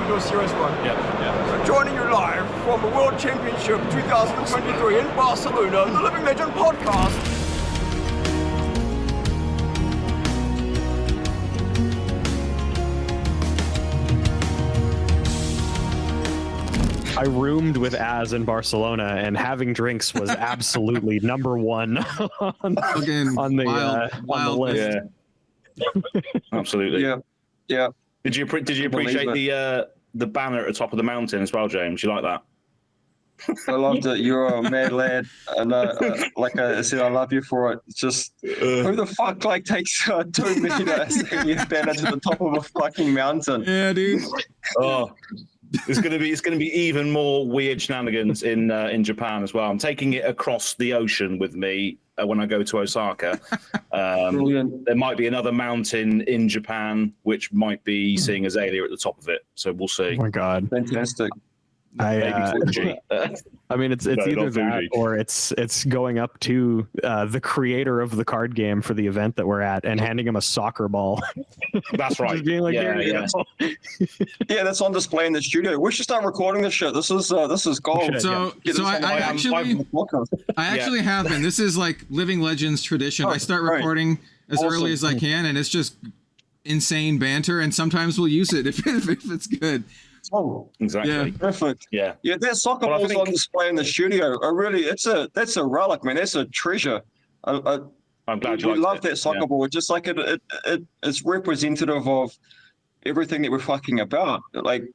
to do a serious one. Yeah. So joining you live from the World Championship 2023 in Barcelona, the Living Legend podcast. I roomed with Az in Barcelona, and having drinks was absolutely number one on the list. Yeah. Absolutely. Yeah. Did you appreciate the banner at the top of the mountain as well, James? You like that? I loved it. You're a mad lad, and like I said, I love you for it. It's just who the fuck takes 2 meters and banner to the top of a fucking mountain? Yeah, dude. Oh. It's gonna be even more weird shenanigans in Japan as well. I'm taking it across the ocean with me when I go to Osaka. There might be another mountain in Japan which might be seeing Azalea at the top of it. So we'll see. Oh my god, fantastic! I mean, it's either that or it's going up to the creator of the card game for the event that we're at and handing him a soccer ball. That's right. Just being like, yeah, that's on display in the studio. We should start recording this shit. This is gold. So I actually have been. This is like Living Legends tradition. I start recording as early as I can, and it's just insane banter. And sometimes we'll use it if it's good. Oh, exactly. Yeah. Perfect. Yeah. That soccer ball's on display in the studio. That's a relic, man. That's a treasure. I'm glad you love that soccer ball. It's just like it's representative of everything that we're fucking about. Like,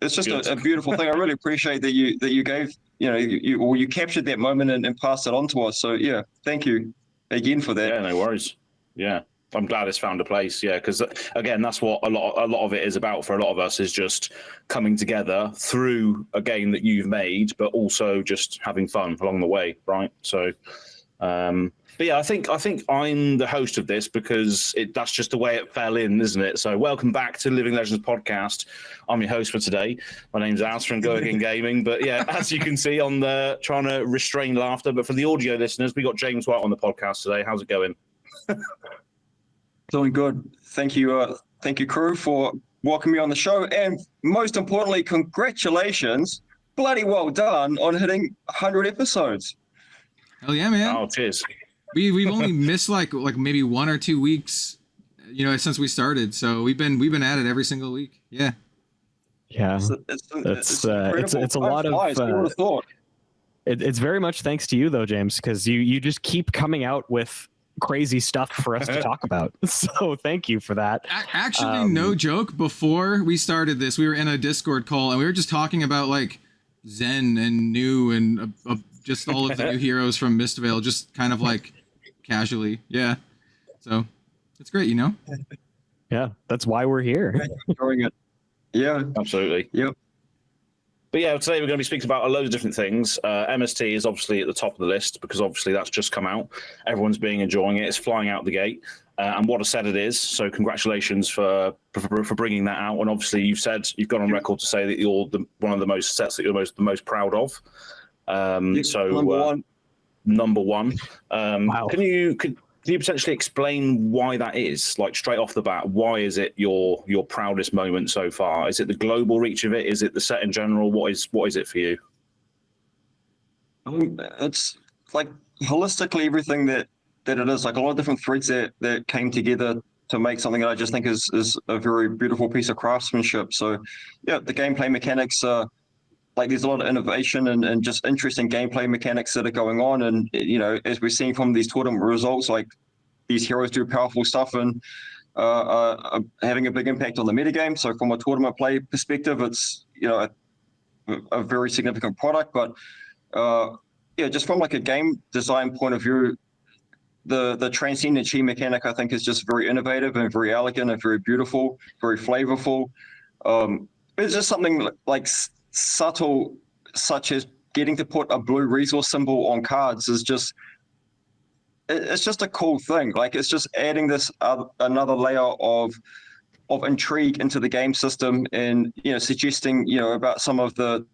it's just a beautiful thing. I really appreciate that you gave you captured that moment and passed it on to us. So yeah, thank you again for that. Yeah, no worries. Yeah. I'm glad it's found a place, because again, that's what a lot of it is about for a lot of us, is just coming together through a game that you've made, but also just having fun along the way, right? So, but yeah, I think I'm the host of this because that's just the way it fell in, isn't it? So, welcome back to Living Legends podcast. I'm your host for today. My name's Az from Go Again Gaming, but yeah, as you can see on the trying to restrain laughter, but for the audio listeners, we got James White on the podcast today. How's it going? Doing good. Thank you, crew, for welcoming me on the show, and most importantly, congratulations, bloody well done on hitting 100 episodes. Hell yeah, man! Oh, cheers. We've only missed like maybe 1 or 2 weeks, since we started. So we've been at it every single week. Yeah. Yeah. It's a lot of. It's very much thanks to you though, James, because you just keep coming out with crazy stuff for us to talk about. So thank you for that. Actually, no joke. Before we started this, we were in a Discord call and we were just talking about like Zen and New and just all of the new heroes from Mistveil, just kind of like casually. Yeah. So it's great, Yeah, that's why we're here. Enjoying it. Yeah, absolutely. Yep. But yeah, today we're going to be speaking about a load of different things. MST is obviously at the top of the list because obviously that's just come out. Everyone's enjoying it. It's flying out the gate. And what a set it is. So congratulations for bringing that out. And obviously you've gone on record to say that you're one of the most sets that you're the most proud of. Number one. Wow. Can you potentially explain why that is? Like straight off the bat, why is it your proudest moment so far? Is it the global reach of it? Is it the set in general? What is it for you? It's like holistically everything that it is. Like a lot of different threads that came together to make something that I just think is a very beautiful piece of craftsmanship. So yeah, the gameplay mechanics are like there's a lot of innovation and just interesting gameplay mechanics that are going on. And, as we're seeing from these tournament results, like these heroes do powerful stuff and are having a big impact on the metagame. So from a tournament play perspective, it's, a very significant product. But just from like a game design point of view, the transcendent chi mechanic, I think, is just very innovative and very elegant and very beautiful, very flavorful. It's just something like subtle, such as getting to put a blue resource symbol on cards is just a cool thing. Like it's just adding this another layer of intrigue into the game system, and suggesting about some of the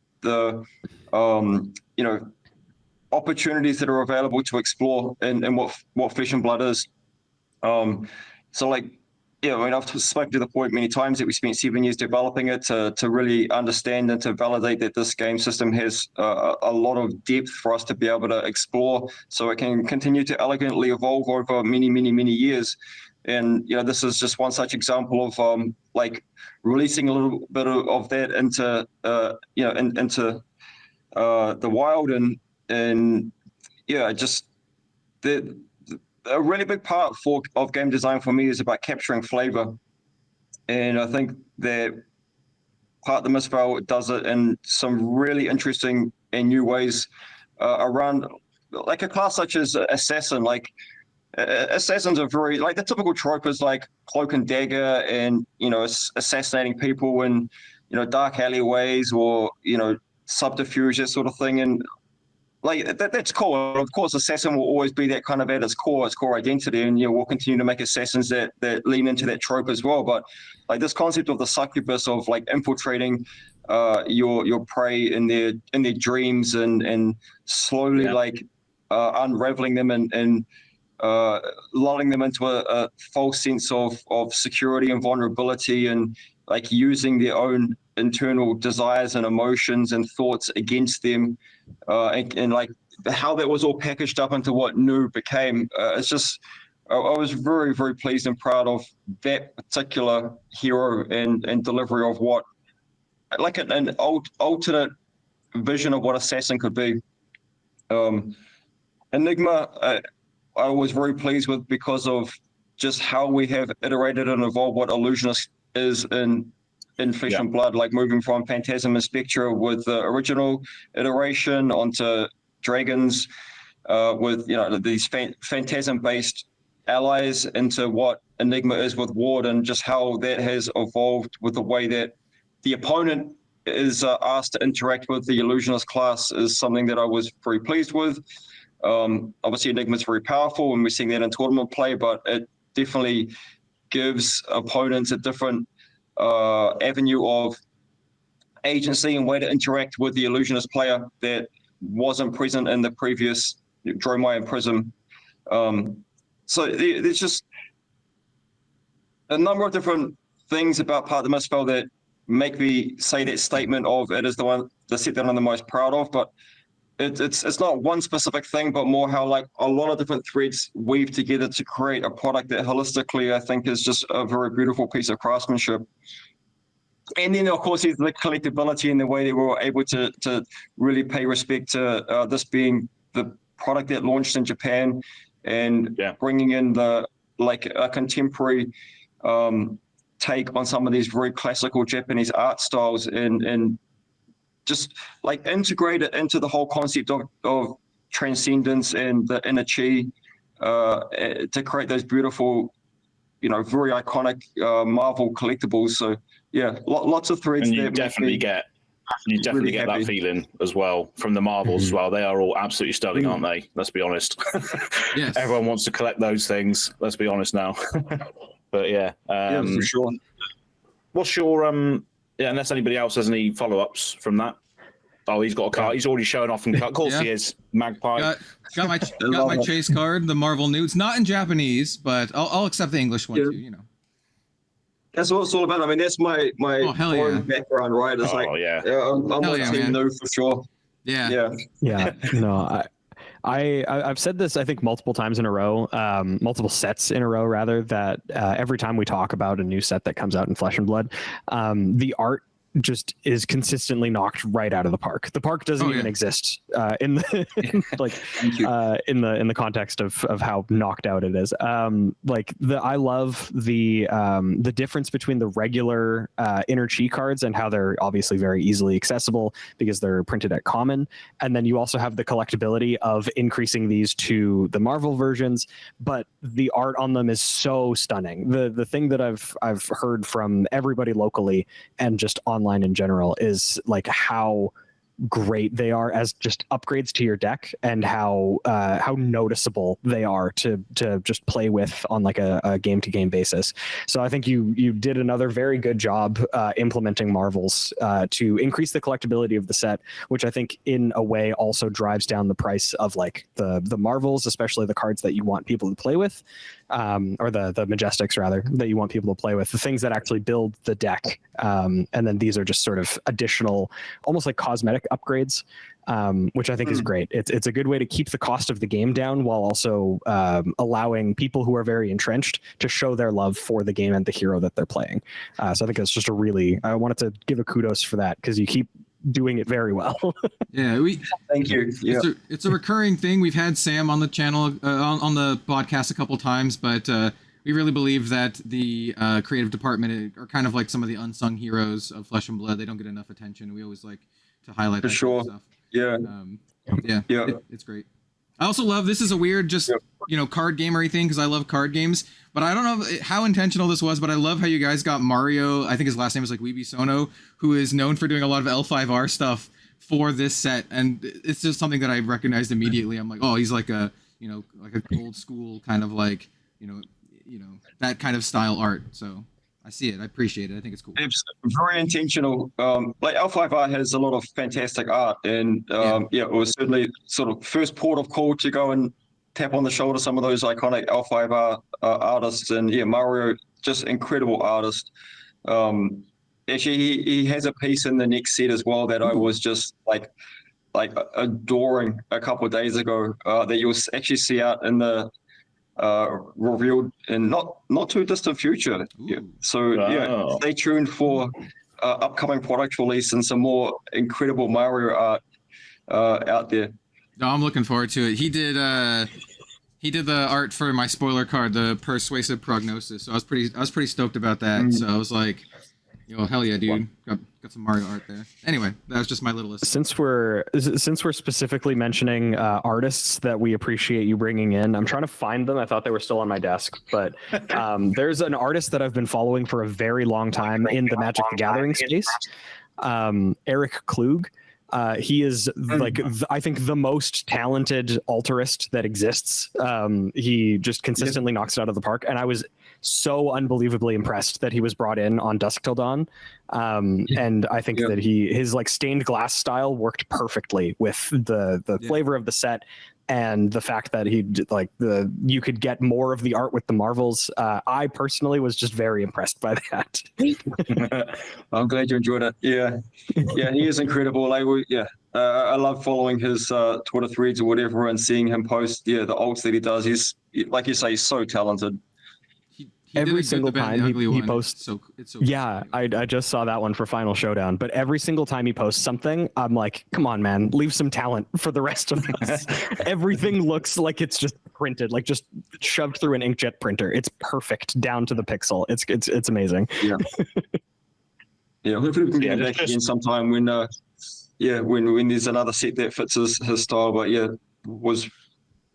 opportunities that are available to explore and what Flesh and Blood is. So like yeah, I mean, I've spoken to the point many times that we spent 7 years developing it to really understand and to validate that this game system has a lot of depth for us to be able to explore, so it can continue to elegantly evolve over many, many, many years. And this is just one such example of like releasing a little bit of that into into the wild, and yeah, just a really big part of game design for me is about capturing flavor. And I think that Part the Mistveil does it in some really interesting and new ways around like a class such as Assassin. Like Assassins are very, like the typical trope is like cloak and dagger and, assassinating people in, dark alleyways or, subterfuge, that sort of thing. And like that's cool. Of course, Assassin will always be that kind of at its core identity, and we'll continue to make Assassins that lean into that trope as well. But like this concept of the succubus of like infiltrating your prey in their dreams and slowly like unraveling them and lulling them into a false sense of security and vulnerability, and like using their own internal desires and emotions and thoughts against them, and like how that was all packaged up into what New became. It's just, I was very, very pleased and proud of that particular hero and delivery of what, like an alternate vision of what Assassin could be. Enigma, I was very pleased with because of just how we have iterated and evolved what Illusionist is in Flesh and Blood, like moving from Phantasm and Spectra with the original iteration onto dragons with these Phantasm-based allies into what Enigma is with Ward, and just how that has evolved with the way that the opponent is asked to interact with the Illusionist class is something that I was very pleased with. Obviously, Enigma is very powerful, and we're seeing that in tournament play, but it definitely gives opponents a different avenue of agency and way to interact with the Illusionist player that wasn't present in the previous Dromai and Prism. So there's just a number of different things about Part of the Mistveil that make me say that statement of it is the set that I'm the most proud of, but it's not one specific thing, but more how like a lot of different threads weave together to create a product that holistically I think is just a very beautiful piece of craftsmanship. And then of course there's the collectability and the way that we were able to really pay respect to this being the product that launched in Japan, and bringing in the like a contemporary take on some of these very classical Japanese art styles, and just like integrate it into the whole concept of transcendence and the inner chi to create those beautiful, very iconic Marvel collectibles. So yeah, lots of threads. And you definitely get really get that feeling as well from the Marvels as well. They are all absolutely stunning, aren't they? Let's be honest. Yes. Everyone wants to collect those things. Let's be honest now. But yeah, for sure. What's your unless anybody else has any follow-ups from that. Oh, he's got a card. He's already showing off. Of course he is. Magpie. Got my chase card, the Marvel Nudes. Not in Japanese, but I'll accept the English one too. That's what it's all about. I mean, that's my background, right? It's I'm like Team New for sure. Yeah. No, I've said this, I think, multiple times in a row, multiple sets in a row, rather, that every time we talk about a new set that comes out in Flesh and Blood, the art just is consistently knocked right out of the park. The park doesn't even exist in the in the context of how knocked out it is. I love the difference between the regular inner chi cards and how they're obviously very easily accessible because they're printed at common, and then you also have the collectability of increasing these to the Marvel versions, but the art on them is so stunning. The thing that I've heard from everybody locally and just online in general is like how great they are as just upgrades to your deck, and how noticeable they are to just play with on like a game to game basis. So I think you did another very good job implementing Marvels to increase the collectability of the set, which I think in a way also drives down the price of like the Marvels, especially the cards that you want people to play with, or the Majestics rather, that you want people to play with, the things that actually build the deck. And then these are just sort of additional, almost like cosmetic upgrades, which I think is great. It's a good way to keep the cost of the game down while also allowing people who are very entrenched to show their love for the game and the hero that they're playing. So I think it's just I wanted to give a kudos for that, because you keep doing it very well. Yeah, thank you. Yeah. It's a recurring thing. We've had Sam on the channel, on the podcast a couple times, but we really believe that the creative department are kind of like some of the unsung heroes of Flesh and Blood. They don't get enough attention. We always like to highlight For that sure. kind of stuff. Yeah. It's great. I also love, this is a weird card gamery thing, because I love card games, but I don't know how intentional this was, but I love how you guys got Mario, I think his last name is like Weeby Sono, who is known for doing a lot of L5R stuff for this set, and it's just something that I recognized immediately. I'm like, oh, he's like a like a old school kind of like that kind of style art. So I see it. I appreciate it. I think it's cool. It's very intentional. Like L5R has a lot of fantastic art, and it was certainly sort of first port of call to go and tap on the shoulder some of those iconic L5R artists. And Mario, just incredible artist. Actually, he has a piece in the next set as well that I was just like adoring a couple of days ago, that you'll actually see out in the revealed in not too distant future. So stay tuned for upcoming product release and some more incredible Mario art out there. No, I'm looking forward to it. He did the art for my spoiler card, the Persuasive Prognosis. So I was pretty stoked about that. So I was like, hell yeah, dude. Got some Mario art there. Anyway, that was just my little list. Since we're specifically mentioning artists that we appreciate you bringing in, I'm trying to find them. I thought they were still on my desk, but there's an artist that I've been following for a very long time in the Magic the Gathering space, Eric Klug. He is I think the most talented altarist that exists. He just consistently knocks it out of the park, and I was so unbelievably impressed that he was brought in on Dusk Till Dawn. And I think that his like stained glass style worked perfectly with the flavor of the set, and the fact that you could get more of the art with the Marvels. I personally was just very impressed by that. I'm glad you enjoyed it. Yeah, he is incredible. I love following his Twitter threads or whatever and seeing him post the alts that he does. He's, like you say, he's so talented. Every single time he posts, it's so I just saw that one for Final Showdown, but every single time he posts something, I'm like, come on, man, leave some talent for the rest of us. Everything looks like it's just printed, like just shoved through an inkjet printer. It's perfect down to the pixel. It's amazing. Hopefully we can get back again sometime when there's another set that fits his style. But was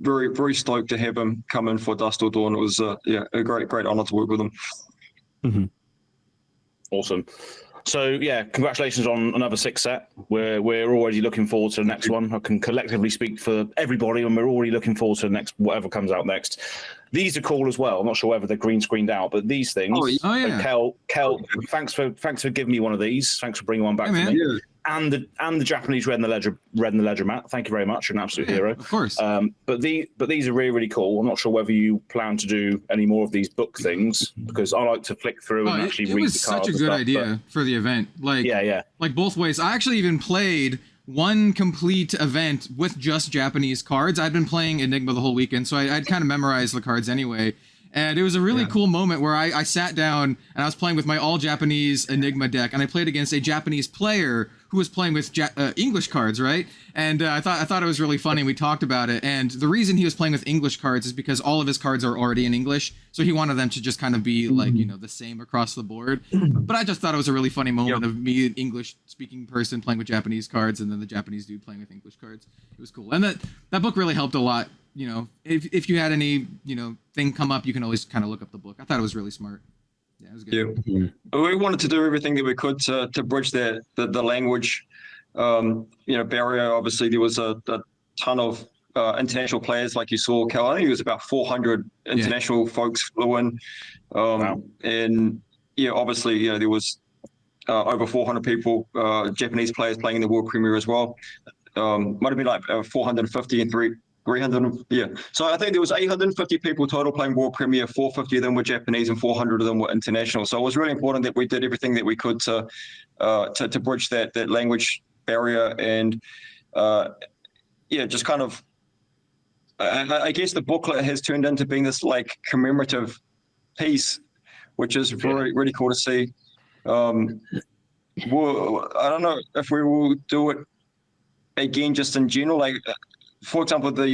very, very stoked to have him come in for Dusk Till Dawn. It was a great honor to work with him. Mm-hmm. Awesome. So congratulations on another 6 set. We're already looking forward to the next one. I can collectively speak for everybody, and we're already looking forward to the next whatever comes out next. These are cool as well. I'm not sure whether they're green screened out, but these things. Oh yeah. Kel, thanks for giving me one of these. Thanks for bringing one back to me. Yeah. And the Japanese Red in the Ledger Matt. Thank you very much. You're an absolute hero. Of course. But these are really, really cool. I'm not sure whether you plan to do any more of these book things, because I like to flick through and actually read the cards. It was such a good idea for the event. Like both ways. I actually even played one complete event with just Japanese cards. I'd been playing Enigma the whole weekend, so I'd kind of memorized the cards anyway. And it was a really cool moment where I sat down and I was playing with my all-Japanese Enigma deck, and I played against a Japanese player who was playing with English cards, right? And I thought it was really funny. We talked about it, and the reason he was playing with English cards is because all of his cards are already in English, so he wanted them to just kind of be like, the same across the board. But I just thought it was a really funny moment of me, an English-speaking person, playing with Japanese cards, and then the Japanese dude playing with English cards. It was cool, and that book really helped a lot. If you had any, thing come up, you can always kind of look up the book. I thought it was really smart. Yeah, it was good. We wanted to do everything that we could to bridge the language barrier. Obviously, there was a ton of international players, like you saw, Cal. I think it was about 400 international folks flew in. Wow. And obviously, there was over 400 people, Japanese players playing in the World Premier as well. Might have been like 450 and 300. Yeah. So I think there was 850 people total playing World Premier. 450 of them were Japanese and 400 of them were international. So it was really important that we did everything that we could to bridge that language barrier. And just kind of, I guess the booklet has turned into being this like commemorative piece, which is really cool to see. Well, I don't know if we will do it again, just in general. Like, for example, the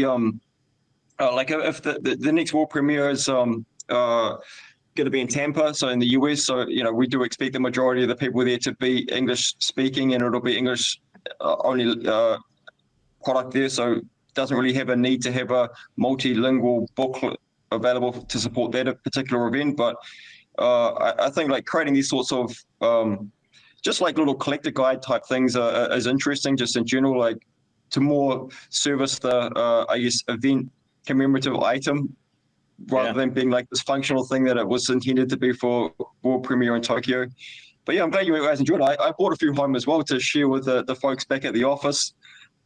if the next World Premiere is going to be in Tampa, so in the US. So we do expect the majority of the people there to be English speaking, and it'll be English only product there. So it doesn't really have a need to have a multilingual booklet available to support that particular event. But I think like creating these sorts of just like little collector guide type things is interesting, just in general, like to more service the event commemorative item rather than being like this functional thing that it was intended to be for World Premiere in Tokyo. But yeah, I'm glad you guys enjoyed it. I bought a few home as well to share with the folks back at the office,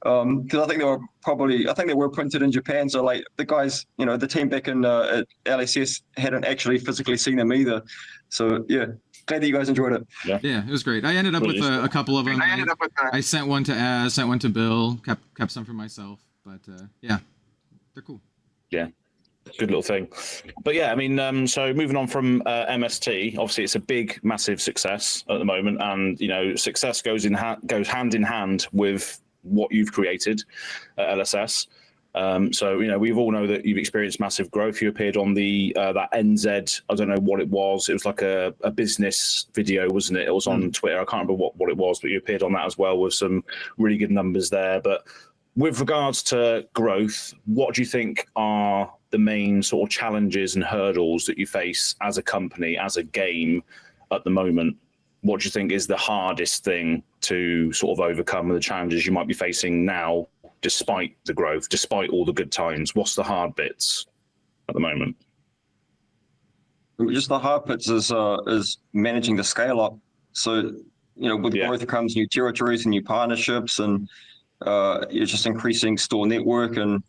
because I think they were printed in Japan. So like the guys, the team back in at LSS hadn't actually physically seen them either. So yeah, glad that you guys enjoyed it. Yeah, it was great. I ended up with a couple of them. I sent one to Az, sent one to Bill, kept some for myself. But yeah, they're cool. Yeah. Good little thing. But yeah, I mean, so moving on from MST, obviously it's a big, massive success at the moment, and success goes hand in hand with what you've created at LSS. So we all know that you've experienced massive growth. You appeared on the that NZ, I don't know what it was. It was like a business video, wasn't it? It was on Twitter. I can't remember what it was, but you appeared on that as well with some really good numbers there. But with regards to growth, what do you think are the main sort of challenges and hurdles that you face as a company, as a game at the moment? What do you think is the hardest thing to sort of overcome the challenges you might be facing now, despite the growth, despite all the good times? What's the hard bits at the moment? Just the hard bits is managing the scale up. So, with growth comes new territories and new partnerships, and you're just increasing store network, and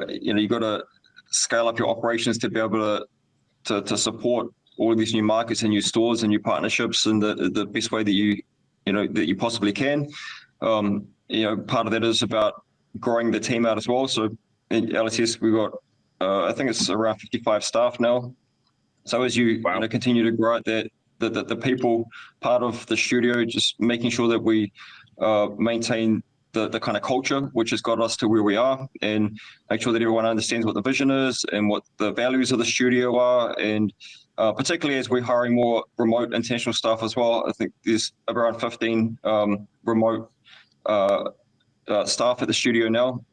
you got to scale up your operations to be able to support all of these new markets and new stores and new partnerships in the best way that you possibly can. Part of that is about growing the team out as well. So in LSS, we got I think it's around 55 staff now. So as you continue to grow that the people part of the studio, just making sure that we maintain the kind of culture which has got us to where we are, and make sure that everyone understands what the vision is and what the values of the studio are. And particularly as we're hiring more remote international staff as well. I think there's around 15 remote staff at the studio now.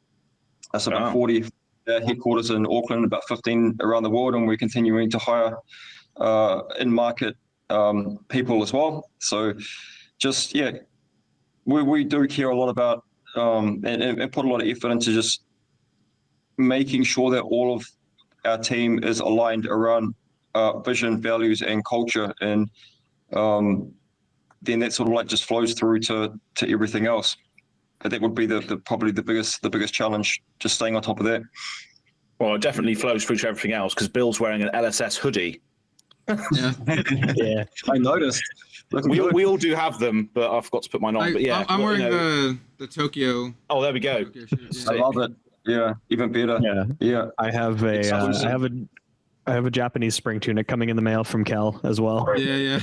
That's about 40 headquarters in Auckland, about 15 around the world, and we're continuing to hire in-market people as well. So just, we do care a lot about and put a lot of effort into just making sure that all of our team is aligned around vision, values, and culture, and then that sort of like just flows through to everything else. But that would be probably the biggest challenge, just staying on top of that. Well, it definitely flows through to everything else, because Bill's wearing an LSS hoodie. Yeah, I noticed. We all do have them, but I forgot to put mine on. But yeah, I'm wearing the Tokyo. Oh, there we go. I love it. Yeah, even better. Yeah. I have a Japanese spring tunic coming in the mail from Cal as well. Yeah.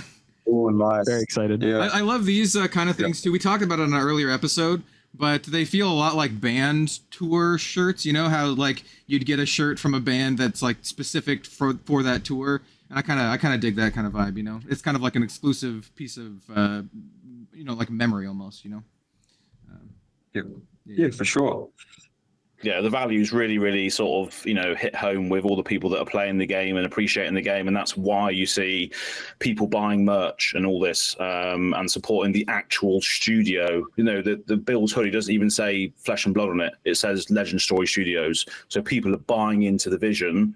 Oh, nice. Very excited. Yeah. I love these kind of things too. We talked about it in an earlier episode, but they feel a lot like band tour shirts. You know how like you'd get a shirt from a band that's like specific for that tour. And I kind of dig that kind of vibe, It's kind of like an exclusive piece of, like memory almost, Yeah, for sure. Yeah, the values really, really sort of, hit home with all the people that are playing the game and appreciating the game. And that's why you see people buying merch and all this and supporting the actual studio. The Bill's hoodie doesn't even say Flesh and Blood on it. It says Legend Story Studios. So people are buying into the vision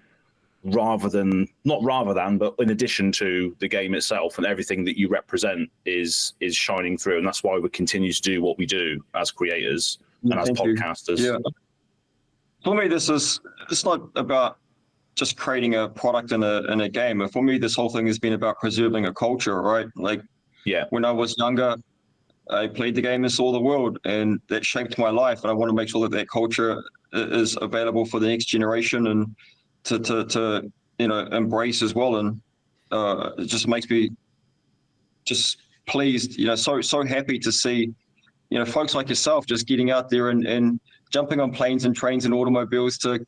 but in addition to the game itself, and everything that you represent is shining through. And that's why we continue to do what we do as creators and as podcasters. Yeah. For me, it's not about just creating a product in a game. For me, this whole thing has been about preserving a culture, right? Like, when I was younger, I played the game and saw the world, and that shaped my life. And I want to make sure that culture is available for the next generation and to embrace as well. And it just makes me just pleased, so happy to see, folks like yourself just getting out there and jumping on planes and trains and automobiles to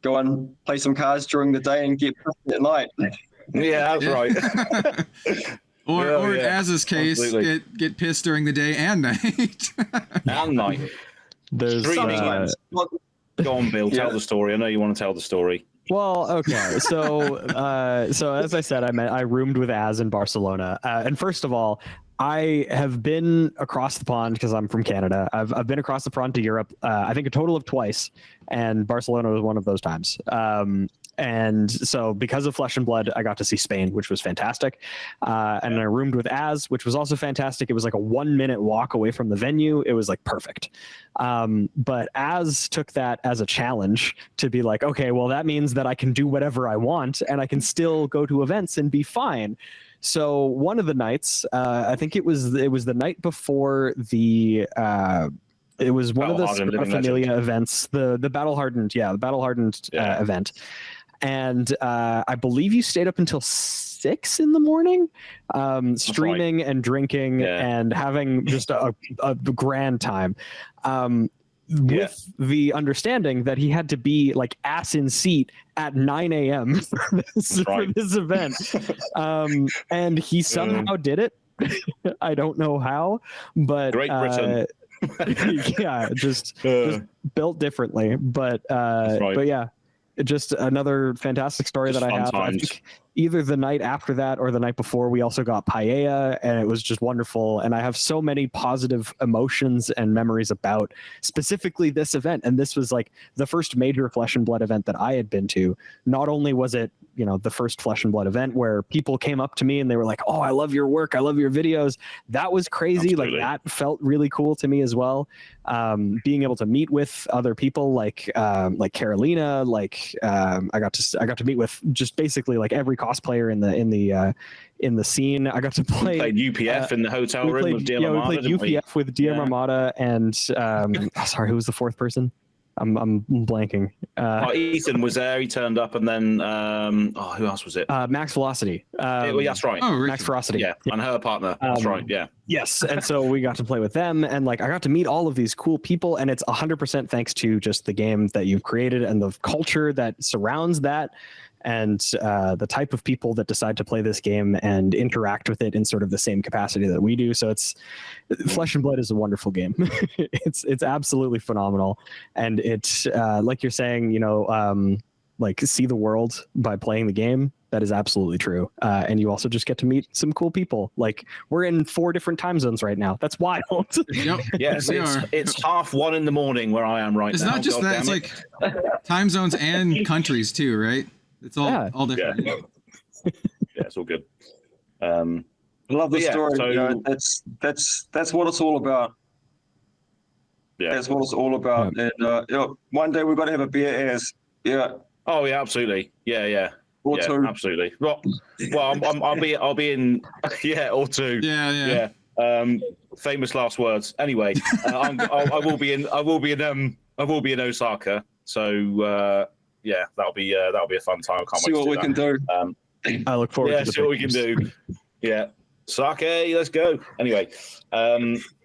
go and play some cards during the day and get pissed at night. Yeah, that's right. Or Az's case, get pissed during the day and night. And night. There's Go on, Bill. Tell the story. I know you want to tell the story. Well, okay. So as I said, I roomed with Az in Barcelona. And first of all, I have been across the pond because I'm from Canada. I've been across the pond to Europe, I think a total of twice, and Barcelona was one of those times. And so because of Flesh and Blood, I got to see Spain, which was fantastic. And I roomed with Az, which was also fantastic. It was like a 1-minute walk away from the venue. It was like perfect. But Az took that as a challenge to be like, okay, well, that means that I can do whatever I want and I can still go to events and be fine. So one of the nights, I think it was the night before it was one of the Familia events, the Battle Hardened, event. And I believe you stayed up until 6 a.m, streaming and drinking and having just a grand time. With the understanding that he had to be like ass in seat at 9 a.m. for this event. And he somehow did it. I don't know how, but Great Britain. just built differently. But yeah, just another fantastic story that I have. I think either the night after that or the night before, we also got paella, and it was just wonderful. And I have so many positive emotions and memories about specifically this event. And this was like the first major Flesh and Blood event that I had been to. Not only was it, the first Flesh and Blood event where people came up to me and they were like, "Oh, I love your work. I love your videos." That was crazy. Absolutely. Like that felt really cool to me as well. Being able to meet with other people like Carolina, I got to meet with just basically like every cosplayer in the scene. I got to play UPF in the hotel room with DM Armada. We played UPF with DM Armada and sorry, who was the fourth person? I'm blanking. Ethan was there. He turned up, and then who else was it? Max Velocity. That's right. Oh, Max Velocity. Yeah, and her partner. That's right. Yeah. Yes, and so we got to play with them, and I got to meet all of these cool people, and it's 100% thanks to just the game that you've created and the culture that surrounds that. And the type of people that decide to play this game and interact with it in sort of the same capacity that we do. So Flesh and Blood is a wonderful game. It's absolutely phenomenal. And it's like you're saying, see the world by playing the game. That is absolutely true. And you also just get to meet some cool people. Like we're in 4 different time zones right now. That's wild. Yep. Yes, it's 1:30 in the morning where I am right now. It's not just that, it's like time zones and countries too, right? It's all different. Yeah, it's all good. I love the story. So, that's what it's all about. Yeah, that's what it's all about. Yeah. And one day we've got to have a beer as Oh yeah, absolutely. Yeah. Or two. Absolutely. Well, I'll be in. Yeah, or two. Yeah. Famous last words. Anyway, I will be in Osaka. So. Yeah, that'll be a fun time. I can't see wait what we can do. I look forward to the see what we can do. Yeah, sake, let's go. Anyway,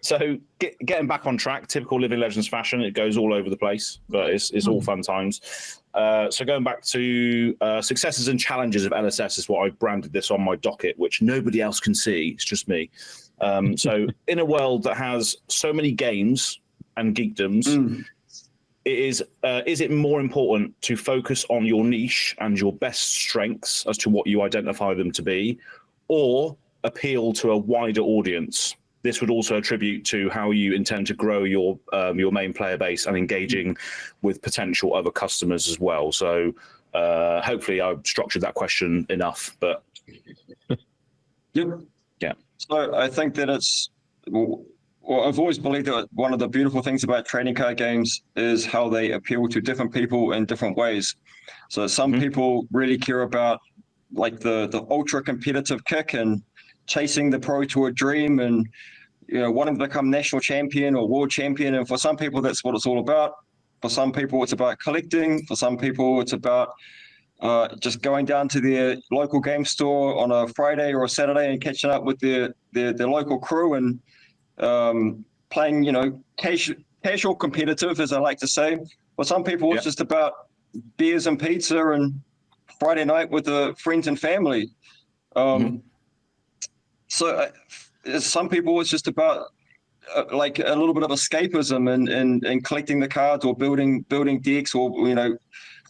so getting back on track, typical Living Legends fashion. It goes all over the place, but it's all fun times. So going back to successes and challenges of LSS is what I branded this on my docket, which nobody else can see. It's just me. So in a world that has so many games and geekdoms. is it more important to focus on your niche and your best strengths as to what you identify them to be, or appeal to a wider audience? This would also attribute to how you intend to grow your main player base and engaging with potential other customers as well. So hopefully I've structured that question enough, but Yep. Yeah. So I think that I've always believed that one of the beautiful things about trading card games is how they appeal to different people in different ways. So some people really care about like the ultra competitive kick and chasing the Pro Tour dream and wanting to become national champion or world champion. And for some people, that's what it's all about. For some people, it's about collecting. For some people, it's about just going down to their local game store on a Friday or a Saturday and catching up with their local crew and playing, casual competitive, as I like to say. For some people, it's just about beers and pizza and Friday night with the friends and family. So some people, it's just about like a little bit of escapism and collecting the cards or building decks or,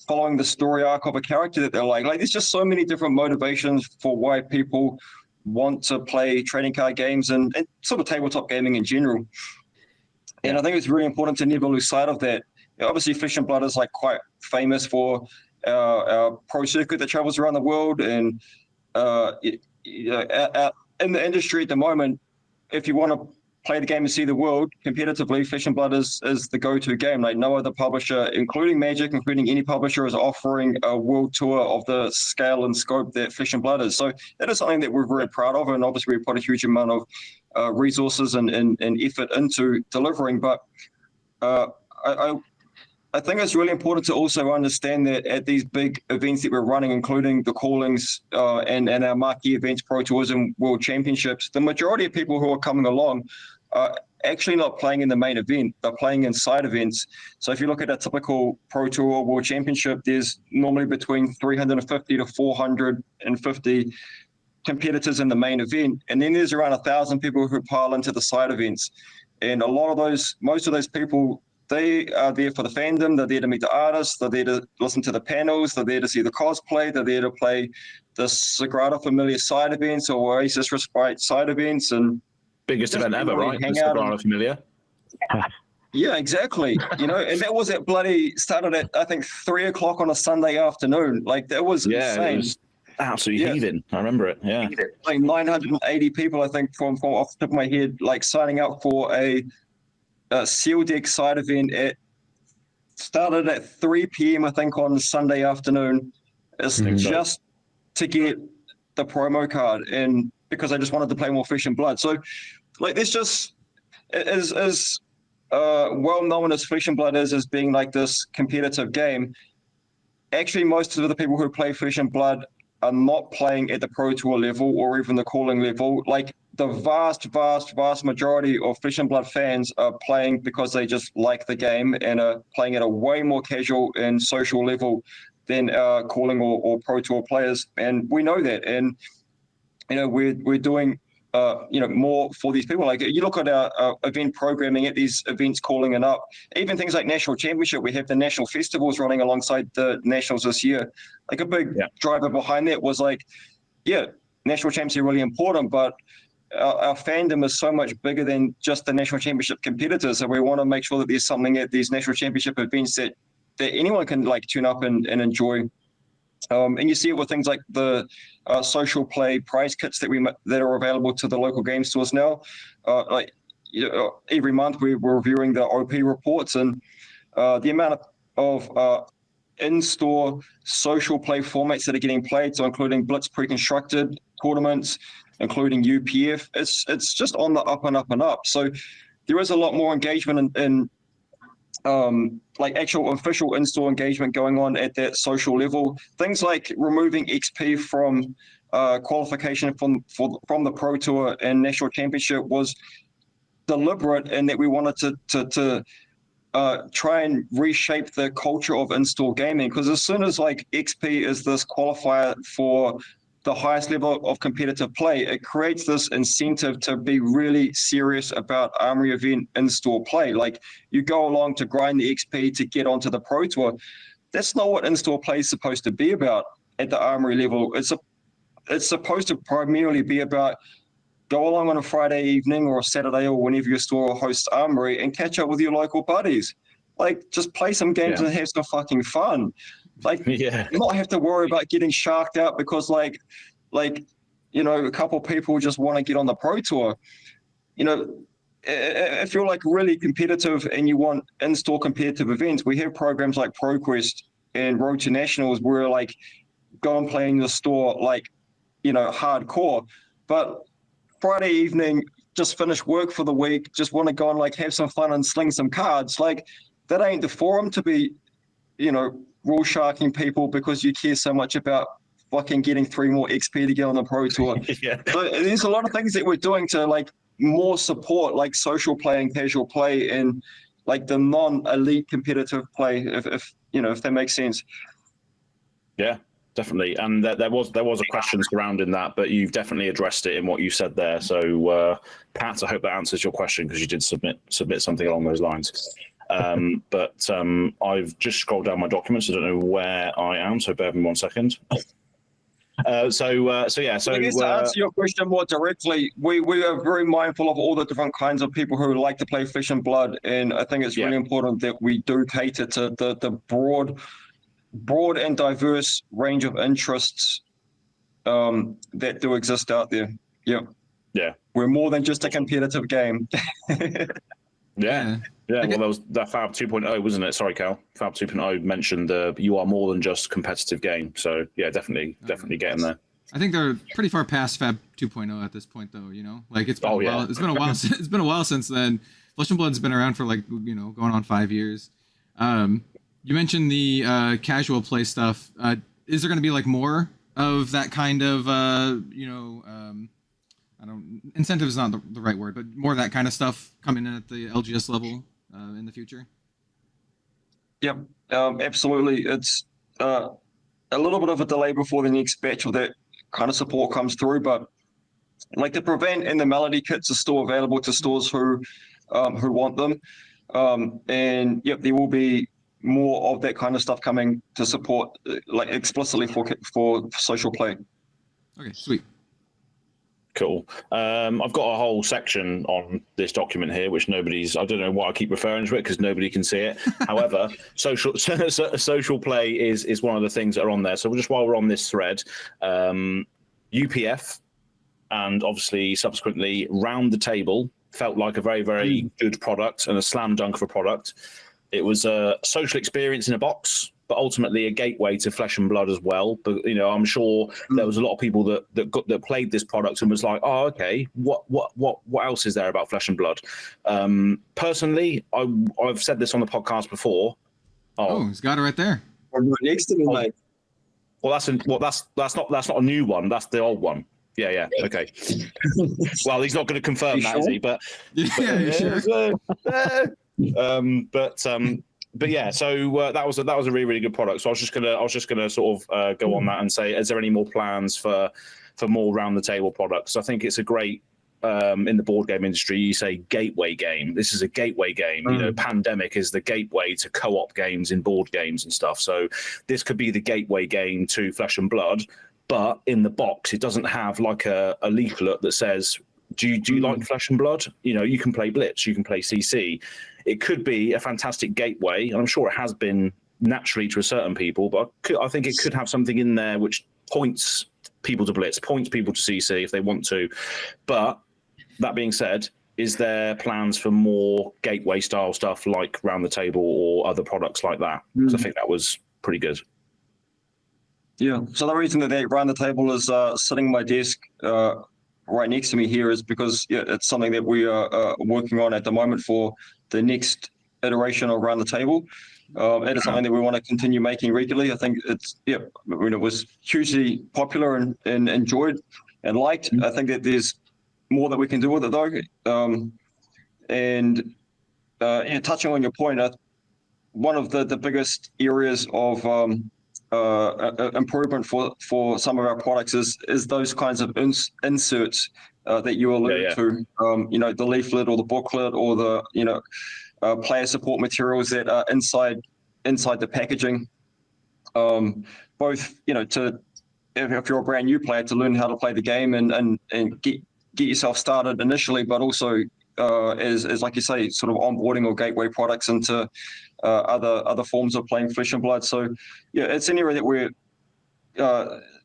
following the story arc of a character that they're like. Like, there's just so many different motivations for why people want to play trading card games and sort of tabletop gaming in general. And I think it's really important to never lose sight of that. Obviously, Flesh and Blood is like quite famous for our pro circuit that travels around the world. And in the industry at the moment, if you want to play the game and see the world competitively, Flesh and Blood is the go-to game. Like, no other publisher, including Magic, including any publisher, is offering a world tour of the scale and scope that Flesh and Blood is. So that is something that we're very proud of, and obviously we put a huge amount of resources and effort into delivering. But I think it's really important to also understand that at these big events that we're running, including the callings and our marquee events, Pro Tours and World Championships, the majority of people who are coming along are actually not playing in the main event. They're playing in side events. So if you look at a typical Pro Tour or World Championship, there's normally between 350 to 450 competitors in the main event. And then there's around 1,000 people who pile into the side events. And most of those people, they are there for the fandom. They're there to meet the artists. They're there to listen to the panels. They're there to see the cosplay. They're there to play the Sagrada Familia side events or Oasis Respite side events. And biggest event ever, right? The Sagrada Familia. Yeah, exactly. And that was started at, I think, 3:00 on a Sunday afternoon. Like, that was insane. It was absolutely heathen. I remember it. Yeah. Like 980 people, I think, from off the top of my head, like signing up for a Seal Deck side event. Started at 3 p.m. I think on Sunday afternoon. It's just to get the promo card, and because I just wanted to play more Flesh and Blood. So, like, this just is well known as Flesh and Blood is as being like this competitive game. Actually, most of the people who play Flesh and Blood are not playing at the Pro Tour level or even the calling level. Like, the vast majority of Flesh and Blood fans are playing because they just like the game and are playing at a way more casual and social level than calling or Pro Tour players. And we know that. And, we're doing, more for these people. Like, you look at our event programming at these events calling and up, even things like National Championship, we have the national festivals running alongside the nationals this year. Like, a big driver behind that was like, national champs are really important, but our fandom is so much bigger than just the national championship competitors. So we want to make sure that there's something at these national championship events that anyone can like tune up and enjoy. And you see it with things like the social play prize kits that are available to the local game stores now. Every month we're reviewing the OP reports, and the amount of in-store social play formats that are getting played, so including Blitz pre-constructed tournaments, including UPF, it's just on the up and up and up. So there is a lot more engagement in like actual official in-store engagement going on at that social level. Things like removing XP from qualification from the Pro Tour and National Championship was deliberate in that we wanted to try and reshape the culture of in-store gaming, because as soon as like XP is this qualifier for the highest level of competitive play, it creates this incentive to be really serious about Armory event in-store play. Like, you go along to grind the XP to get onto the Pro Tour. That's not what in-store play is supposed to be about at the Armory level. It's supposed to primarily be about go along on a Friday evening or a Saturday or whenever your store hosts Armory and catch up with your local buddies. Like, just play some games and have some fucking fun. Like, not have to worry about getting sharked out because like a couple of people just want to get on the Pro Tour. If you're like really competitive and you want in-store competitive events, we have programs like ProQuest and Road to Nationals where like go and play in your store like hardcore. But Friday evening, just finish work for the week, just want to go and like have some fun and sling some cards. Like, that ain't the forum to be, rule sharking people because you care so much about fucking getting 3 more XP to get on the Pro Tour. So there's a lot of things that we're doing to like more support like social play and casual play and like the non-elite competitive play, if that makes sense. Yeah, definitely. And there was a question surrounding that, but you've definitely addressed it in what you said there. So Pat, I hope that answers your question because you did submit something along those lines. But I've just scrolled down my documents. I don't know where I am, so bear with me 1 second. So I guess to answer your question more directly, we are very mindful of all the different kinds of people who like to play Flesh and Blood, and I think it's really important that we do cater to the broad and diverse range of interests that do exist out there. Yeah, we're more than just a competitive game. Yeah. Well, that was that Fab 2.0, wasn't it? Sorry, Cal. Fab 2.0 mentioned you are more than just competitive game. So yeah, definitely getting there. I think they're pretty far past Fab 2.0 at this point, though. Like it's been a while. It's been a while. It's been a while since then. Flesh and Blood's been around for like going on 5 years. You mentioned the casual play stuff. Is there going to be like more of that kind of incentive is not the right word, but more of that kind of stuff coming in at the LGS level in the future? Yep, absolutely. It's a little bit of a delay before the next batch of that kind of support comes through, but like the Prevent and the Melody kits are still available to stores who want them. And yep, there will be more of that kind of stuff coming to support like explicitly for social play. Okay, sweet. Cool. I've got a whole section on this document here, which I don't know why I keep referring to it because nobody can see it. However, social play is one of the things that are on there. So just while we're on this thread, UPF and obviously subsequently Round the Table felt like a very, very good product and a slam dunk of a product. It was a social experience in a box, but ultimately a gateway to Flesh and Blood as well. But I'm sure there was a lot of people that played this product and was like, oh, okay, what else is there about Flesh and Blood? Personally, I've said this on the podcast before. Oh, he's got it right there. Next to me, mate. Well, that's not a new one. That's the old one. Yeah. Okay. Well, he's not going to confirm that, is he? But you sure? But yeah, so that was a really, really good product. So I was just gonna sort of go on that and say, is there any more plans for more Round the Table products? I think it's a great in the board game industry. You say gateway game. This is a gateway game. Pandemic is the gateway to co-op games in board games and stuff. So this could be the gateway game to Flesh and Blood, but in the box, it doesn't have like a leaflet that says, do you like Flesh and Blood? You can play Blitz, you can play CC. It could be a fantastic gateway, and I'm sure it has been naturally to a certain people, but I think it could have something in there which points people to Blitz, points people to CC if they want to. But that being said, is there plans for more gateway style stuff like Round the Table or other products like that? Because I think that was pretty good. Yeah, so the reason that Round the Table is sitting on my desk right next to me here is because it's something that we are working on at the moment for the next iteration of Round the Table. It is something that we want to continue making regularly. I think it was hugely popular and enjoyed and liked. I think that there's more that we can do with it though. Touching on your point, one of the biggest areas of improvement for some of our products is those kinds of inserts that you allude to. The leaflet or the booklet or the player support materials that are inside the packaging. Both to if you're a brand new player, to learn how to play the game and get yourself started initially, but also as like you say, sort of onboarding or gateway products into other forms of playing Flesh and Blood. So yeah, it's an area that we're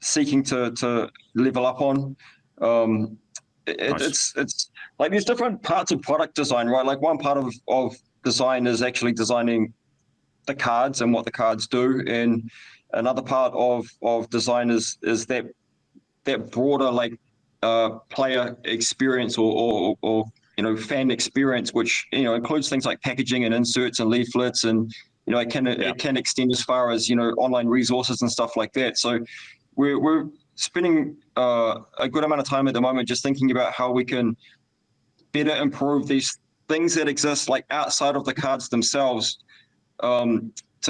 seeking to level up on. Nice. It's like there's different parts of product design, right? Like one part of design is actually designing the cards and what the cards do, and another part of design is that broader like player experience or fan experience, which includes things like packaging and inserts and leaflets, and it can extend as far as online resources and stuff like that. So we're spending a good amount of time at the moment just thinking about how we can better improve these things that exist like outside of the cards themselves. It's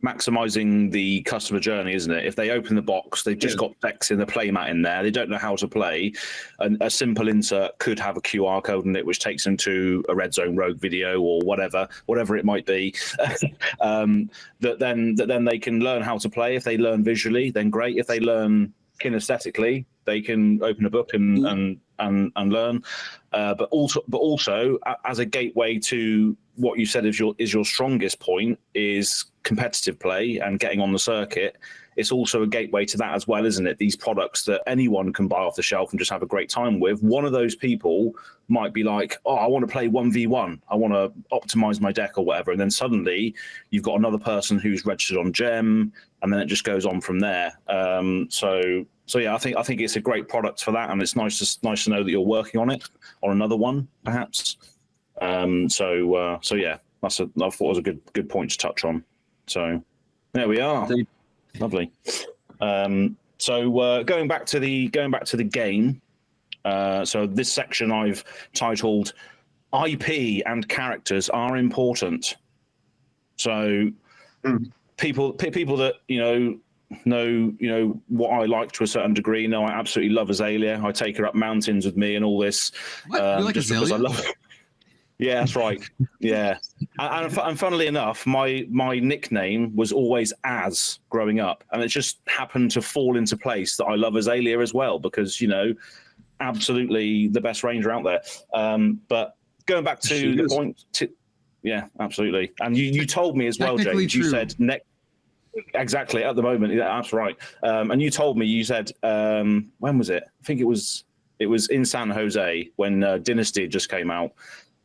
maximizing the customer journey, isn't it? If they open the box, they've just got decks in the playmat in there, they don't know how to play, and a simple insert could have a QR code in it which takes them to a Red Zone Rogue video or whatever it might be. that then they can learn how to play. If they learn visually, then great. If they learn kinesthetically, they can open a book and learn. But also as a gateway to what you said is your strongest point is competitive play and getting on the circuit. It's also a gateway to that as well, isn't it? These products that anyone can buy off the shelf and just have a great time with. One of those people might be like, oh, I want to play 1v1. I want to optimize my deck or whatever. And then suddenly you've got another person who's registered on Gem, and then it just goes on from there. So yeah, I think it's a great product for that, and it's nice to know that you're working on it, on another one perhaps. So yeah, I thought it was a good point to touch on. So there we are. Lovely. So going back to the game. So this section I've titled IP and characters are important. So people that know what I like to a certain degree. Know I absolutely love Azalea. I take her up mountains with me and all this. What? You like just Azalea? because I love her. Yeah, that's right. Yeah, and funnily enough, my nickname was always Az growing up, and it just happened to fall into place that I love Azalea as well because absolutely the best ranger out there. But going back to the point, yeah, absolutely. And you told me as well, James. True. You said exactly at the moment. Yeah, that's right. And you told me. You said when was it? I think it was in San Jose when Dynasty just came out.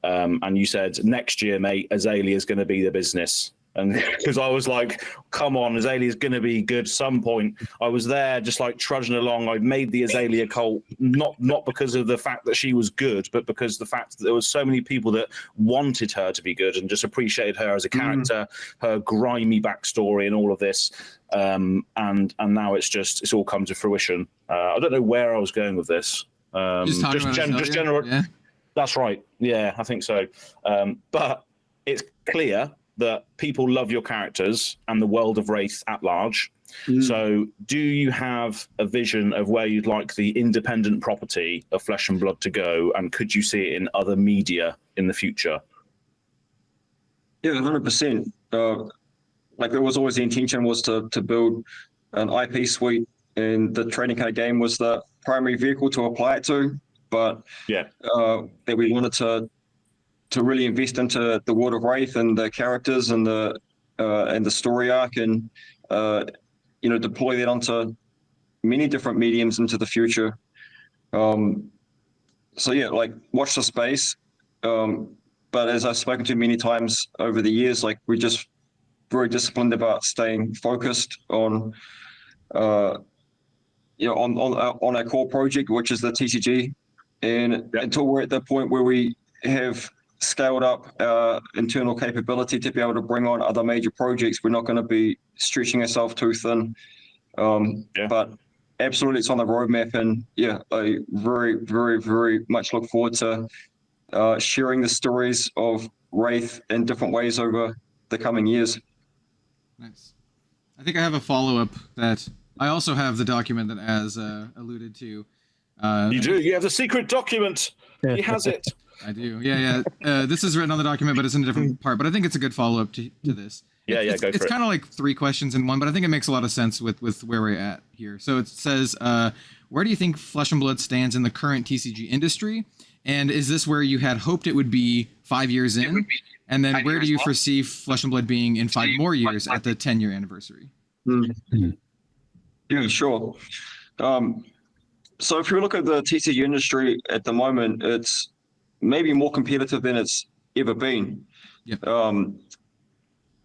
And you said next year, mate, Azalea is going to be the business. And because I was like, come on, Azalea is going to be good some point. I was there just like trudging along. I made the Azalea cult, not because of the fact that she was good, but because the fact that there was so many people that wanted her to be good and just appreciated her as a character, her grimy backstory and all of this. And now it's all come to fruition. I don't know where I was going with this. Just general. Yeah. That's right. Yeah, I think so. But it's clear that people love your characters and the world of Wraith at large. So do you have a vision of where you'd like the independent property of Flesh and Blood to go? And could you see it in other media in the future? Yeah, 100%. Like it was always the intention was to build an IP suite, and the trading card game was the primary vehicle to apply it to. But that we wanted to really invest into the world of Wraith and the characters and the story arc, and deploy that onto many different mediums into the future. So yeah, like watch the space. But as I've spoken to many times over the years, like we're just very disciplined about staying focused on on our core project, which is the TCG. And until we're at the point where we have scaled up our internal capability to be able to bring on other major projects, we're not going to be stretching ourselves too thin. But absolutely, it's on the roadmap. And yeah, I very, very, very much look forward to sharing the stories of Wraith in different ways over the coming years. Nice. I think I have a follow-up that I also have the document that Az alluded to. You do? You have the secret document. He has it. I do. Yeah. This is written on the document, but it's in a different part. But I think it's a good follow-up to this. Yeah, go for it. It's kind of like 3 questions in one, but I think it makes a lot of sense with where we're at here. So it says, where do you think Flesh and Blood stands in the current TCG industry? And is this where you had hoped it would be 5 years in? And then where do you foresee Flesh and Blood being in 5 more years at the 10-year anniversary? Yeah, sure. So if you look at the TCG industry at the moment, it's maybe more competitive than it's ever been. Yep.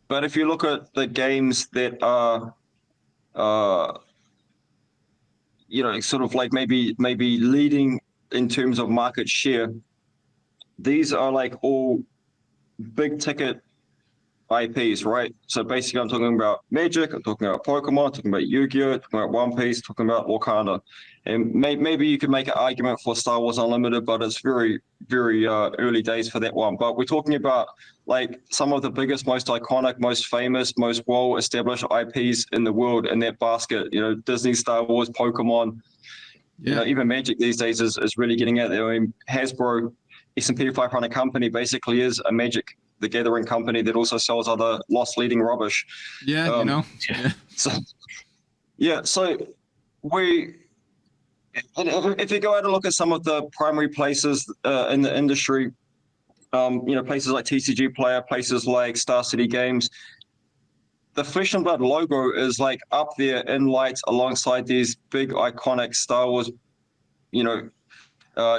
But if you look at the games that are, sort of like maybe leading in terms of market share, these are like all big ticket IPs, right? So basically I'm talking about Magic, I'm talking about Pokemon, I'm talking about Yu-Gi-Oh, talking about One Piece, talking about Wakanda. And maybe you could make an argument for Star Wars Unlimited, but it's very, very early days for that one. But we're talking about like some of the biggest, most iconic, most famous, most well-established IPs in the world in that basket. Disney, Star Wars, Pokemon. Yeah. Even Magic these days is really getting out there. I mean, Hasbro, S&P 500 company basically is a Magic the Gathering company that also sells other lost leading rubbish. Yeah, So we, if you go out and look at some of the primary places in the industry, places like TCG Player, places like Star City Games, the Flesh and Blood logo is like up there in lights alongside these big iconic Star Wars,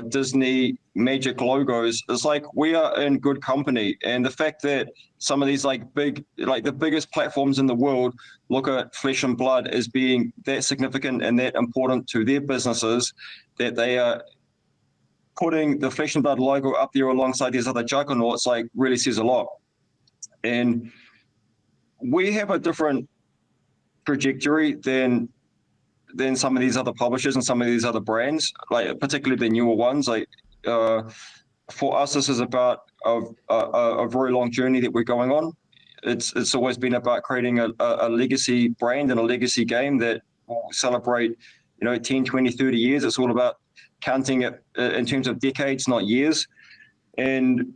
Disney, Magic logos. It's like we are in good company. And the fact that some of these like the biggest platforms in the world look at Flesh and Blood as being that significant and that important to their businesses, that they are putting the Flesh and Blood logo up there alongside these other juggernauts, like really says a lot. And we have a different trajectory than some of these other publishers and some of these other brands, like particularly the newer ones. Like for us, this is about a very long journey that we're going on. It's always been about creating a legacy brand and a legacy game that will celebrate, 10, 20, 30 years. It's all about counting it in terms of decades, not years. And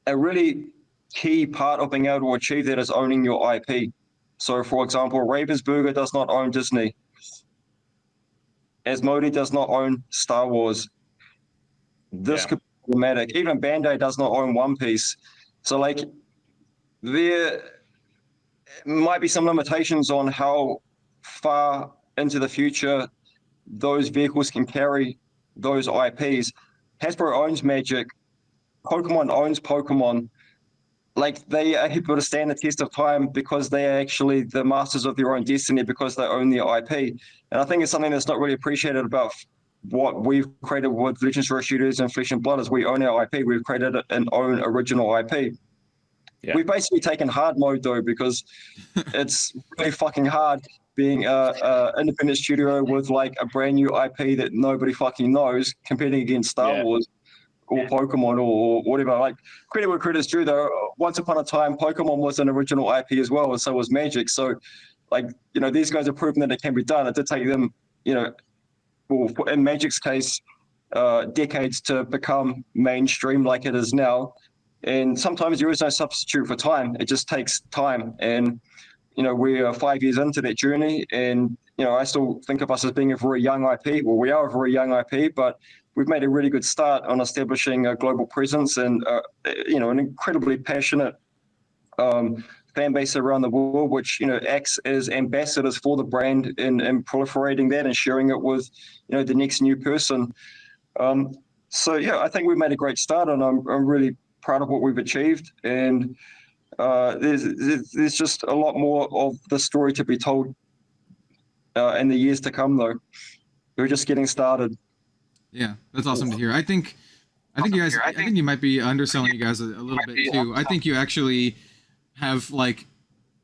a really key part of being able to achieve that is owning your IP. So, for example, Ravensburger does not own Disney. Asmodee does not own Star Wars. This could be problematic. Even Bandai does not own One Piece. So, like, there might be some limitations on how far into the future those vehicles can carry those IPs. Hasbro owns Magic. Pokemon owns Pokemon. Like, they are able to stand the test of time because they are actually the masters of their own destiny, because they own their IP. And I think it's something that's not really appreciated about what we've created with Legends Zero Shooters and Flesh and Blood is we own our IP. We've created an own original IP. Yeah. We've basically taken hard mode though, because it's really fucking hard being a independent studio with like a brand new IP that nobody fucking knows, competing against Star Wars or Pokemon or whatever. Like, credit where credit's due though. Once upon a time, Pokemon was an original IP as well, and so was Magic. So, like, these guys have proven that it can be done. It did take them, in Magic's case, decades to become mainstream like it is now. And sometimes there is no substitute for time. It just takes time. And, we are 5 years into that journey. And, I still think of us as being a very young IP. Well, we are a very young IP, but we've made a really good start on establishing a global presence and, an incredibly passionate fan base around the world, which, acts as ambassadors for the brand and proliferating that and sharing it with, the next new person. I think we've made a great start, and I'm really proud of what we've achieved. And there's just a lot more of the story to be told in the years to come, though. We're just getting started. Yeah, that's awesome to hear. I think you guys. I think you might be underselling you guys a little bit too. I think you actually have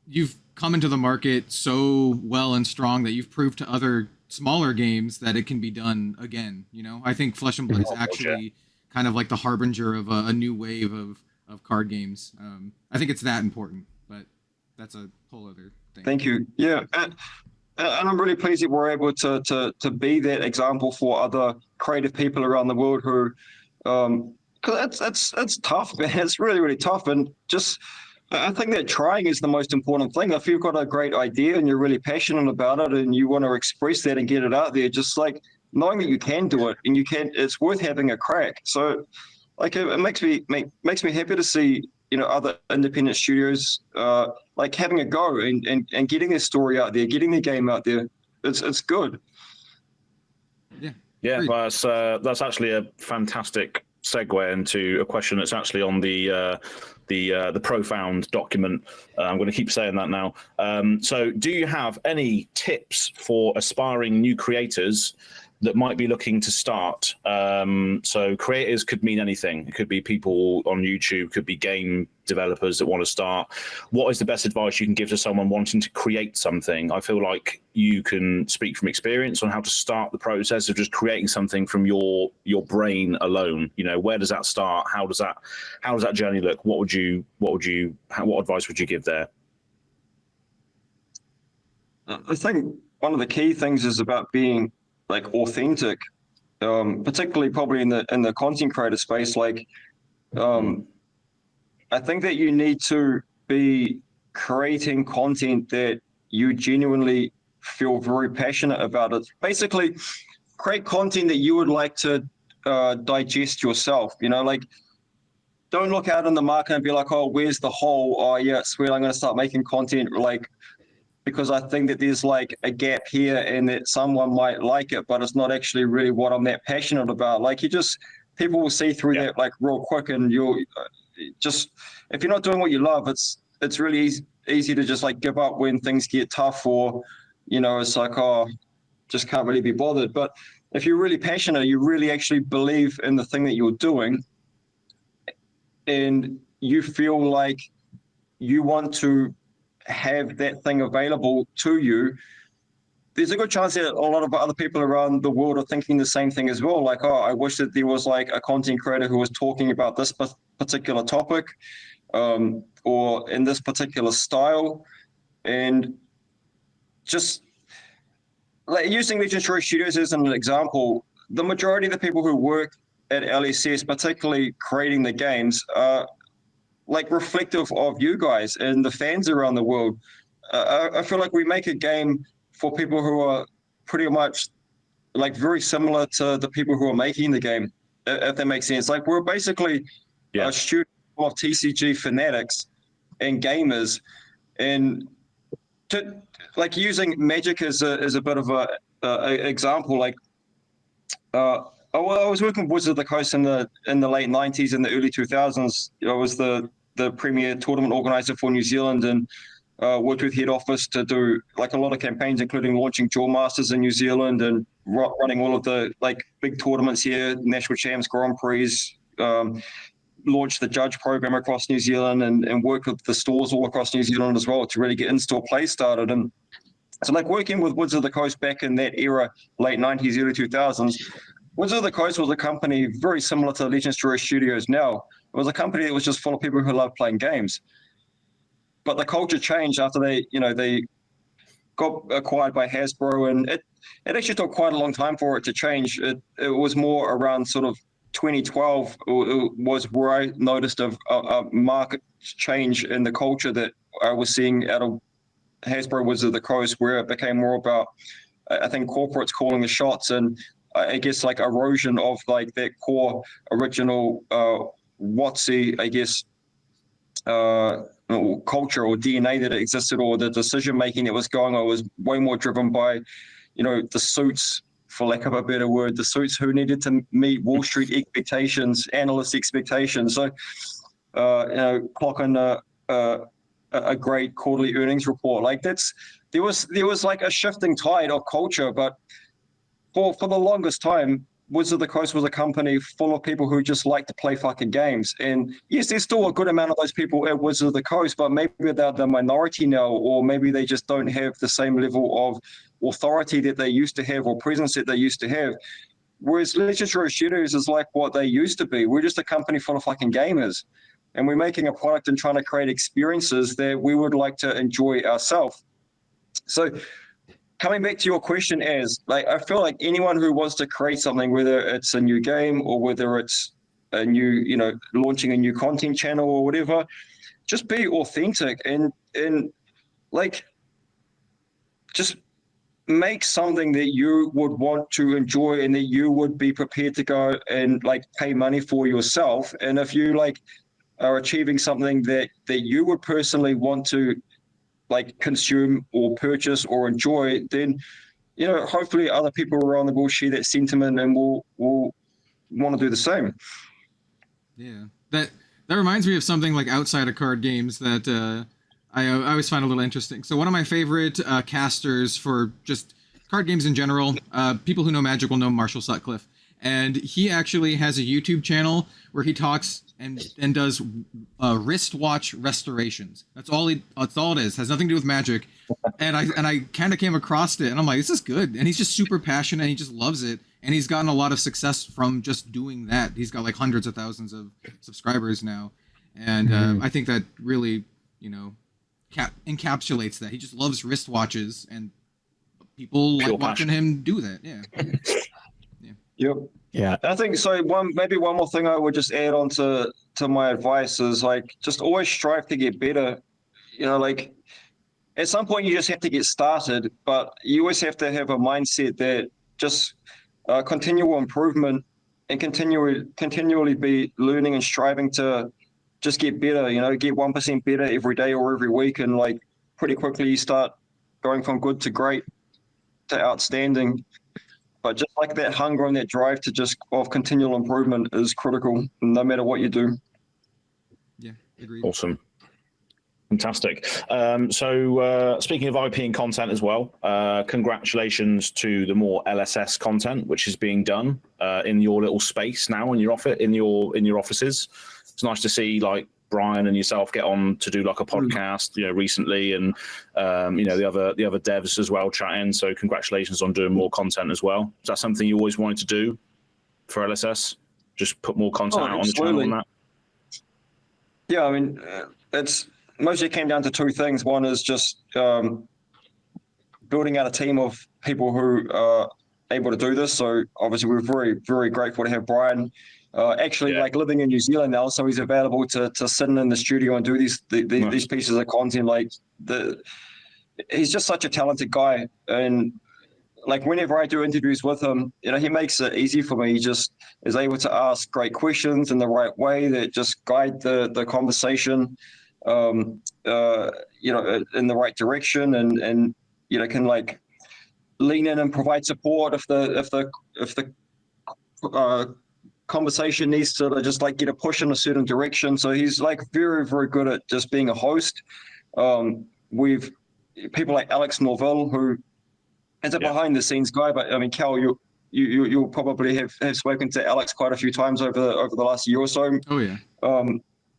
you've come into the market so well and strong that you've proved to other smaller games that it can be done again. I think Flesh and Blood is actually kind of like the harbinger of a new wave card games. I think it's that important, but that's a whole other thing. Thank you. Yeah. And I'm really pleased that we're able to be that example for other creative people around the world who, because it's tough, man. It's really, really tough. And just, I think that trying is the most important thing. If you've got a great idea and you're really passionate about it and you want to express that and get it out there, just like knowing that you can do it and it's worth having a crack. So like it makes me happy to see, other independent studios like having a go and getting their story out there, getting their game out there. It's good. Yeah, well, that's actually a fantastic segue into a question that's actually on the Profound document. I'm going to keep saying that now. So do you have any tips for aspiring new creators that might be looking to start? So creators could mean anything. It could be people on YouTube, could be game developers that want to start. What is the best advice you can give to someone wanting to create something? I feel like you can speak from experience on how to start the process of just creating something from your brain alone. Where does that start? How does that journey look? What advice would you give there? I think one of the key things is about being like authentic, particularly probably in the content creator space. Like, I think that you need to be creating content that you genuinely feel very passionate about. It basically create content that you would like to digest yourself. Like, don't look out in the market and be like, oh, where's the hole? Oh yeah, sweet, I'm going to start making content like, because I think that there's like a gap here and that someone might like it, but it's not actually really what I'm that passionate about. Like people will see through that like real quick, and you'll just, if you're not doing what you love, it's really easy to just like give up when things get tough, or, it's like, oh, just can't really be bothered. But if you're really passionate, you really actually believe in the thing that you're doing, and you feel like you want to have that thing available to you, there's a good chance that a lot of other people around the world are thinking the same thing as well. Like, oh, I wish that there was like a content creator who was talking about this particular topic, or in this particular style. And just like using Legendary Studios as an example, the majority of the people who work at LSS, particularly creating the games, are like reflective of you guys and the fans around the world. I feel like we make a game for people who are pretty much like very similar to the people who are making the game, if that makes sense. Like, we're basically a student of TCG fanatics and gamers, and to like using Magic as a bit of a example. Like, I was working with Wizards of the Coast in the late 90s and the early 2000s. I was the premier tournament organizer for New Zealand, and worked with head office to do like a lot of campaigns, including launching Duel Masters in New Zealand and running all of the like big tournaments here, National Champs, Grand Prix, launched the judge program across New Zealand, and worked with the stores all across New Zealand as well to really get in-store play started. And so like working with Wizards of the Coast back in that era, late 90s, early 2000s, Wizards of the Coast was a company very similar to Legendary Studios now. It was a company that was just full of people who loved playing games. But the culture changed after they got acquired by Hasbro, and it actually took quite a long time for it to change. It was more around sort of 2012 was where I noticed a market change in the culture that I was seeing out of Hasbro Wizards of the Coast, where it became more about, I think, corporates calling the shots, and I guess like erosion of like that core original WotC, I guess, culture or DNA that existed, or the decision making that was going on was way more driven by, the suits, for lack of a better word, the suits who needed to meet Wall Street expectations, analyst expectations. So, clock in a great quarterly earnings report. Like there was like a shifting tide of culture, but for the longest time, Wizards of the Coast was a company full of people who just like to play fucking games. And yes, there's still a good amount of those people at Wizards of the Coast, but maybe they're the minority now, or maybe they just don't have the same level of authority that they used to have, or presence that they used to have. Whereas Legendary Studios is like what they used to be. We're just a company full of fucking gamers. and we're making a product and trying to create experiences that we would like to enjoy ourselves. So coming back to your question, I feel like anyone who wants to create something, whether it's a new game or whether it's a new, launching a new content channel or whatever, just be authentic and just make something that you would want to enjoy and that you would be prepared to go and pay money for yourself. And if you are achieving something that you would personally want to consume or purchase or enjoy, then hopefully other people around the world share that sentiment and will want to do the same. Yeah, that reminds me of something outside of card games that I always find a little interesting. So one of my favorite casters for just card games in general, people who know Magic will know Marshall Sutcliffe, and he actually has a YouTube channel where he talks and does wristwatch restorations. That's all it is. Has nothing to do with Magic. And I kind of came across it and I'm like, this is good. And he's just super passionate and he just loves it. And he's gotten a lot of success from just doing that. He's got hundreds of thousands of subscribers now. And I think that really, encapsulates that. He just loves wristwatches and people like watching him do that. Yeah. Yep. Yeah. I think so. Maybe one more thing I would just add on to my advice is just always strive to get better. At some point you just have to get started, but you always have to have a mindset that just continual improvement and continually be learning and striving to just get better. Get 1% better every day or every week, and pretty quickly you start going from good to great to outstanding. But just that hunger and that drive of continual improvement is critical, no matter what you do. Yeah, agreed. Awesome. Fantastic. So speaking of IP and content as well, congratulations to the more LSS content, which is being done in your little space now in your offices. It's nice to see Brian and yourself get on to do a podcast, recently, and the other devs as well chatting. So congratulations on doing more content as well. Is that something you always wanted to do for LSS? Just put more content out on the channel on that? Yeah, I mean, it's mostly came down to two things. One is just building out a team of people who are able to do this. So obviously we're very, very grateful to have Brian living in New Zealand now, so he's available to sit in the studio and do these pieces of content. He's just such a talented guy, and whenever I do interviews with him, he makes it easy for me. He just is able to ask great questions in the right way that just guide the conversation, in the right direction, and can lean in and provide support if the conversation needs to just get a push in a certain direction. So he's very, very good at just being a host. We've people like Alex Norville, who is a behind the scenes guy, but I mean, Cal, you'll probably have spoken to Alex quite a few times over the last year or so. Oh yeah.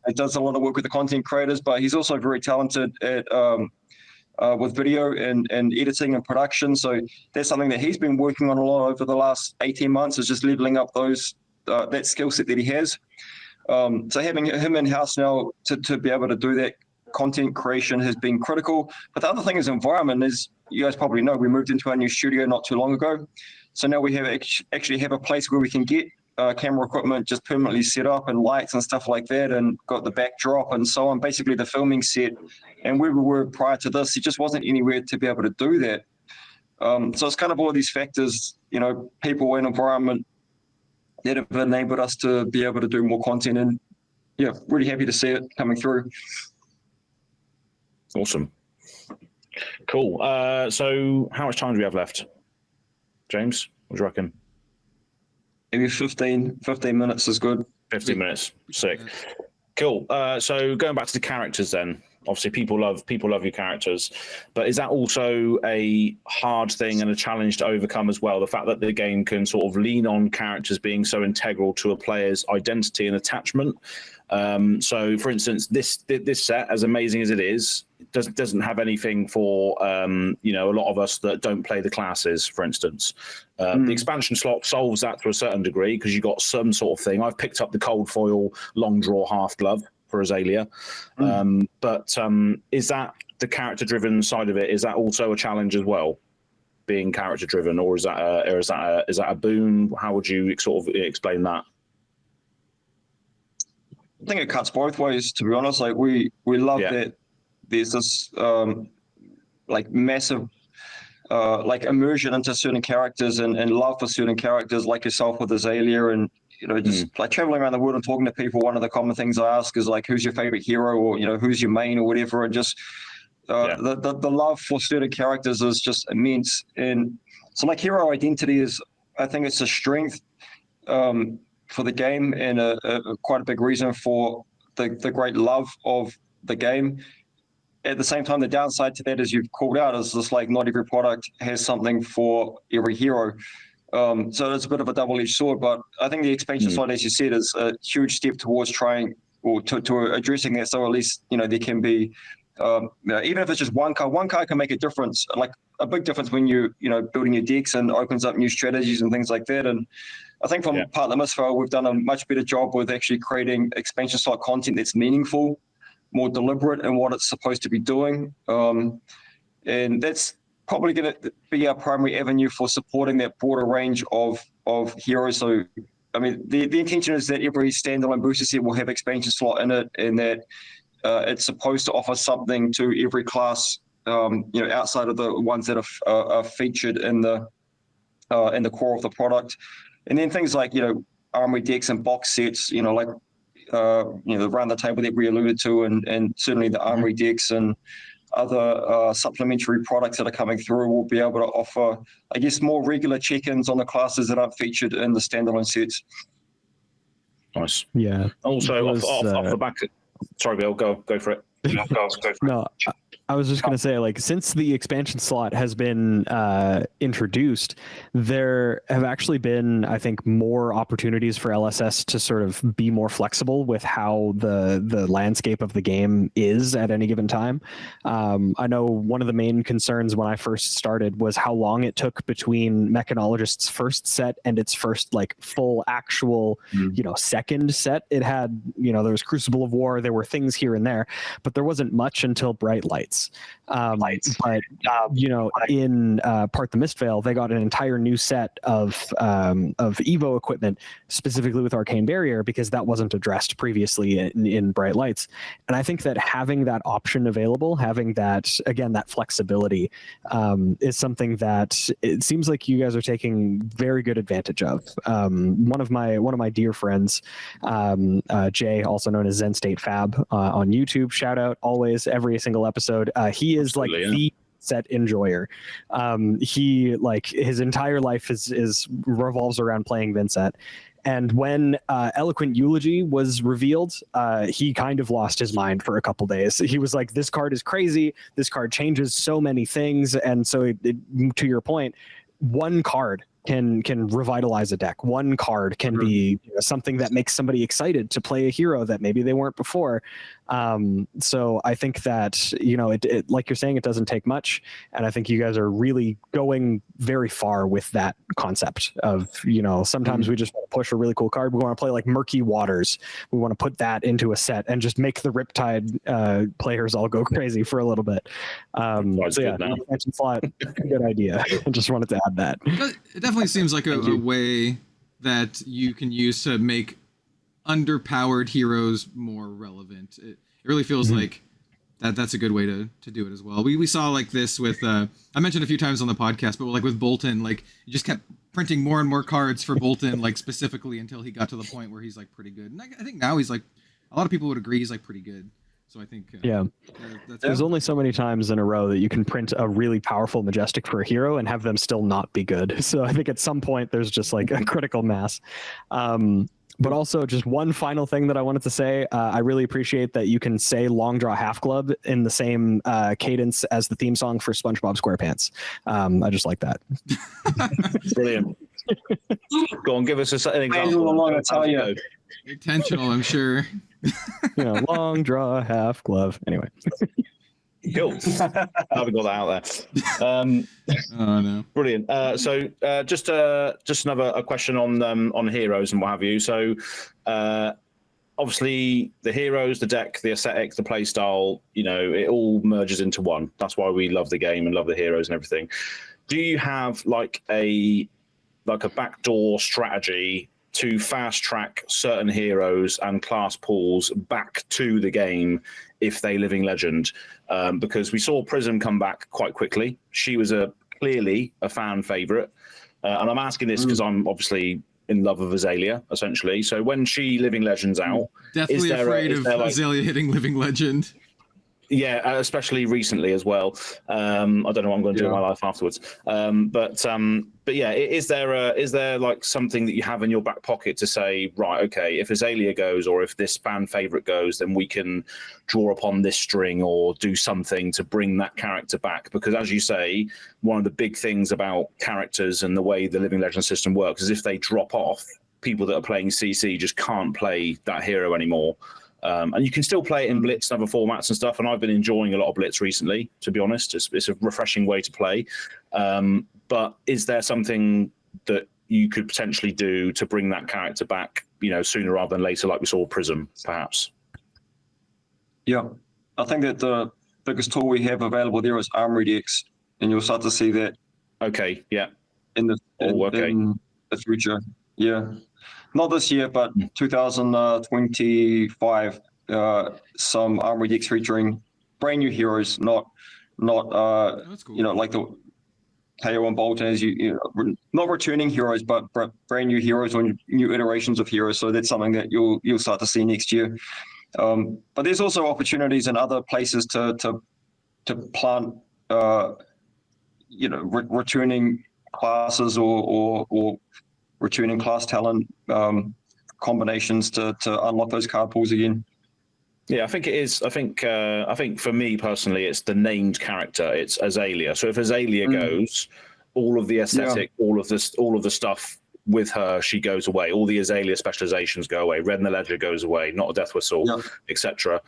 He does a lot of work with the content creators, but he's also very talented at with video and editing and production. So that's something that he's been working on a lot over the last 18 months, is just leveling up that skill set that he has. So having him in-house now to be able to do that content creation has been critical. But the other thing is environment. As you guys probably know, we moved into our new studio not too long ago. So now we actually have a place where we can get camera equipment just permanently set up, and lights and stuff like that, and got the backdrop and so on, basically the filming set. And where we were prior to this, it just wasn't anywhere to be able to do that. So it's kind of all of these factors, people and environment, that have enabled us to be able to do more content, and really happy to see it coming through. Awesome. Cool. So how much time do we have left? James, what do you reckon? Maybe 15 minutes is good. 15 minutes. Sick. Cool. So going back to the characters then, obviously people love your characters, but is that also a hard thing and a challenge to overcome as well? The fact that the game can sort of lean on characters being so integral to a player's identity and attachment. So for instance, this set, as amazing as it is, doesn't have anything for a lot of us that don't play the classes, for instance. The expansion slot solves that to a certain degree, because you got some sort of thing. I've picked up the cold foil long draw half glove, for Azalea. But is that the character-driven side of it? Is that also a challenge as well, being character-driven, or is that a boon? How would you sort of explain that? I think it cuts both ways, to be honest. Like we love that there's this like massive like immersion into certain characters and love for certain characters, like yourself with Azalea, and just like traveling around the world and talking to people. One of the common things I ask is like, who's your favorite hero, or who's your main, or whatever, and just the love for certain characters is just immense. And so like hero identity is, I think it's a strength for the game, and quite a big reason for the great love of the game. At the same time, the downside to that, as you've called out, is just like not every product has something for every hero. So it's a bit of a double-edged sword, but I think the expansion side, as you said, is a huge step towards trying or to addressing that. So at least, there can be, even if it's just one card can make a difference, like a big difference when building your decks, and opens up new strategies and things like that. And I think from part of the Mistveil, we've done a much better job with actually creating expansion slot content that's meaningful, more deliberate in what it's supposed to be doing. And that's probably going to be our primary avenue for supporting that broader range of heroes. So, I mean, the intention is that every standalone booster set will have expansion slot in it, and that it's supposed to offer something to every class, outside of the ones that are featured in the core of the product. And then things like, armory decks and box sets, like, around the table that we alluded to, and certainly the armory decks and other supplementary products that are coming through will be able to offer, I guess, more regular check-ins on the classes that aren't featured in the standalone sets. Nice. Yeah. Also, off the back. Sorry, Bill. Go for it. No, I was just going to say, like, since the expansion slot has been introduced, there have actually been, I think, more opportunities for LSS to sort of be more flexible with how the landscape of the game is at any given time. I know one of the main concerns when I first started was how long it took between Mechanologist's first set and its first, like, full actual, second set. It had, there was Crucible of War, there were things here and there, but there wasn't much until Bright Lights. But in Part the Mistveil, they got an entire new set of Evo equipment, specifically with Arcane Barrier, because that wasn't addressed previously in Bright Lights. And I think that having that option available, having that, again, that flexibility, is something that it seems like you guys are taking very good advantage of. One of my dear friends, Jay, also known as Zen State Fab on YouTube, shout out always, every single episode. He is like the set enjoyer. He, like, his entire life is revolves around playing Vincent. And when Eloquent Eulogy was revealed, he kind of lost his mind for a couple days. He was like, this card is crazy. This card changes so many things. And so to your point, one card can revitalize a deck. One card can be something that makes somebody excited to play a hero that maybe they weren't before. So I think that, it like you're saying, it doesn't take much. And I think you guys are really going very far with that concept of, sometimes we just want to push a really cool card. We want to play like Murky Waters. We want to put that into a set and just make the Riptide players all go crazy for a little bit. So yeah, slot, good idea. I just wanted to add that. It definitely seems like a way that you can use to make underpowered heroes more relevant. It really feels like that's a good way to do it as well. We saw like this with I mentioned a few times on the podcast, but like with Bolton, like you just kept printing more and more cards for Bolton, like specifically until he got to the point where he's like pretty good. And I think now he's like, a lot of people would agree he's like pretty good. So I think there's only so many times in a row that you can print a really powerful Majestic for a hero and have them still not be good. So I think at some point there's just like a critical mass. But also, just one final thing that I wanted to say, I really appreciate that you can say Long Draw Half Club in the same cadence as the theme song for SpongeBob SquarePants. I just like that. Brilliant. Go on, give us an example. Intentional, I'm sure. Long draw, half glove. Anyway. Cool. Haven't got that out there. Oh no. Brilliant. So just another question on heroes and what have you. So obviously the heroes, the deck, the aesthetic, the play style, it all merges into one. That's why we love the game and love the heroes and everything. Do you have like a backdoor strategy to fast track certain heroes and class pools back to the game if they living legend? Because we saw Prism come back quite quickly. She was clearly a fan favorite. And I'm asking this because I'm obviously in love with Azalea, essentially. So when she living legends out, definitely afraid of Azalea hitting living legend. Yeah, especially recently as well. I don't know what I'm going to do in my life afterwards. But yeah, is there like something that you have in your back pocket to say, right, okay, if Azalea goes or if this fan favorite goes, then we can draw upon this string or do something to bring that character back? Because as you say, one of the big things about characters and the way the living legend system works is if they drop off, people that are playing CC just can't play that hero anymore. And you can still play it in Blitz and other formats and stuff. And I've been enjoying a lot of Blitz recently, to be honest. It's a refreshing way to play. But is there something that you could potentially do to bring that character back, sooner rather than later, like we saw with Prism, perhaps? Yeah, I think that the biggest tool we have available there is Armory decks, and you'll start to see that. Okay, yeah. In the future, yeah. Not this year, but 2025. Some Armory decks featuring brand new heroes, not That's cool. Like the KO and Bolton, as not returning heroes, but brand new heroes or new iterations of heroes. So that's something that you'll start to see next year. But there's also opportunities in other places to plant, returning classes or returning class talent combinations to unlock those card pools again. Yeah, I think it is. I think for me personally, it's the named character. It's Azalea. So if Azalea goes, all of the aesthetic, all of the stuff with her, she goes away. All the Azalea specializations go away. Red and the Ledger goes away. Not a Death Whistle, etc.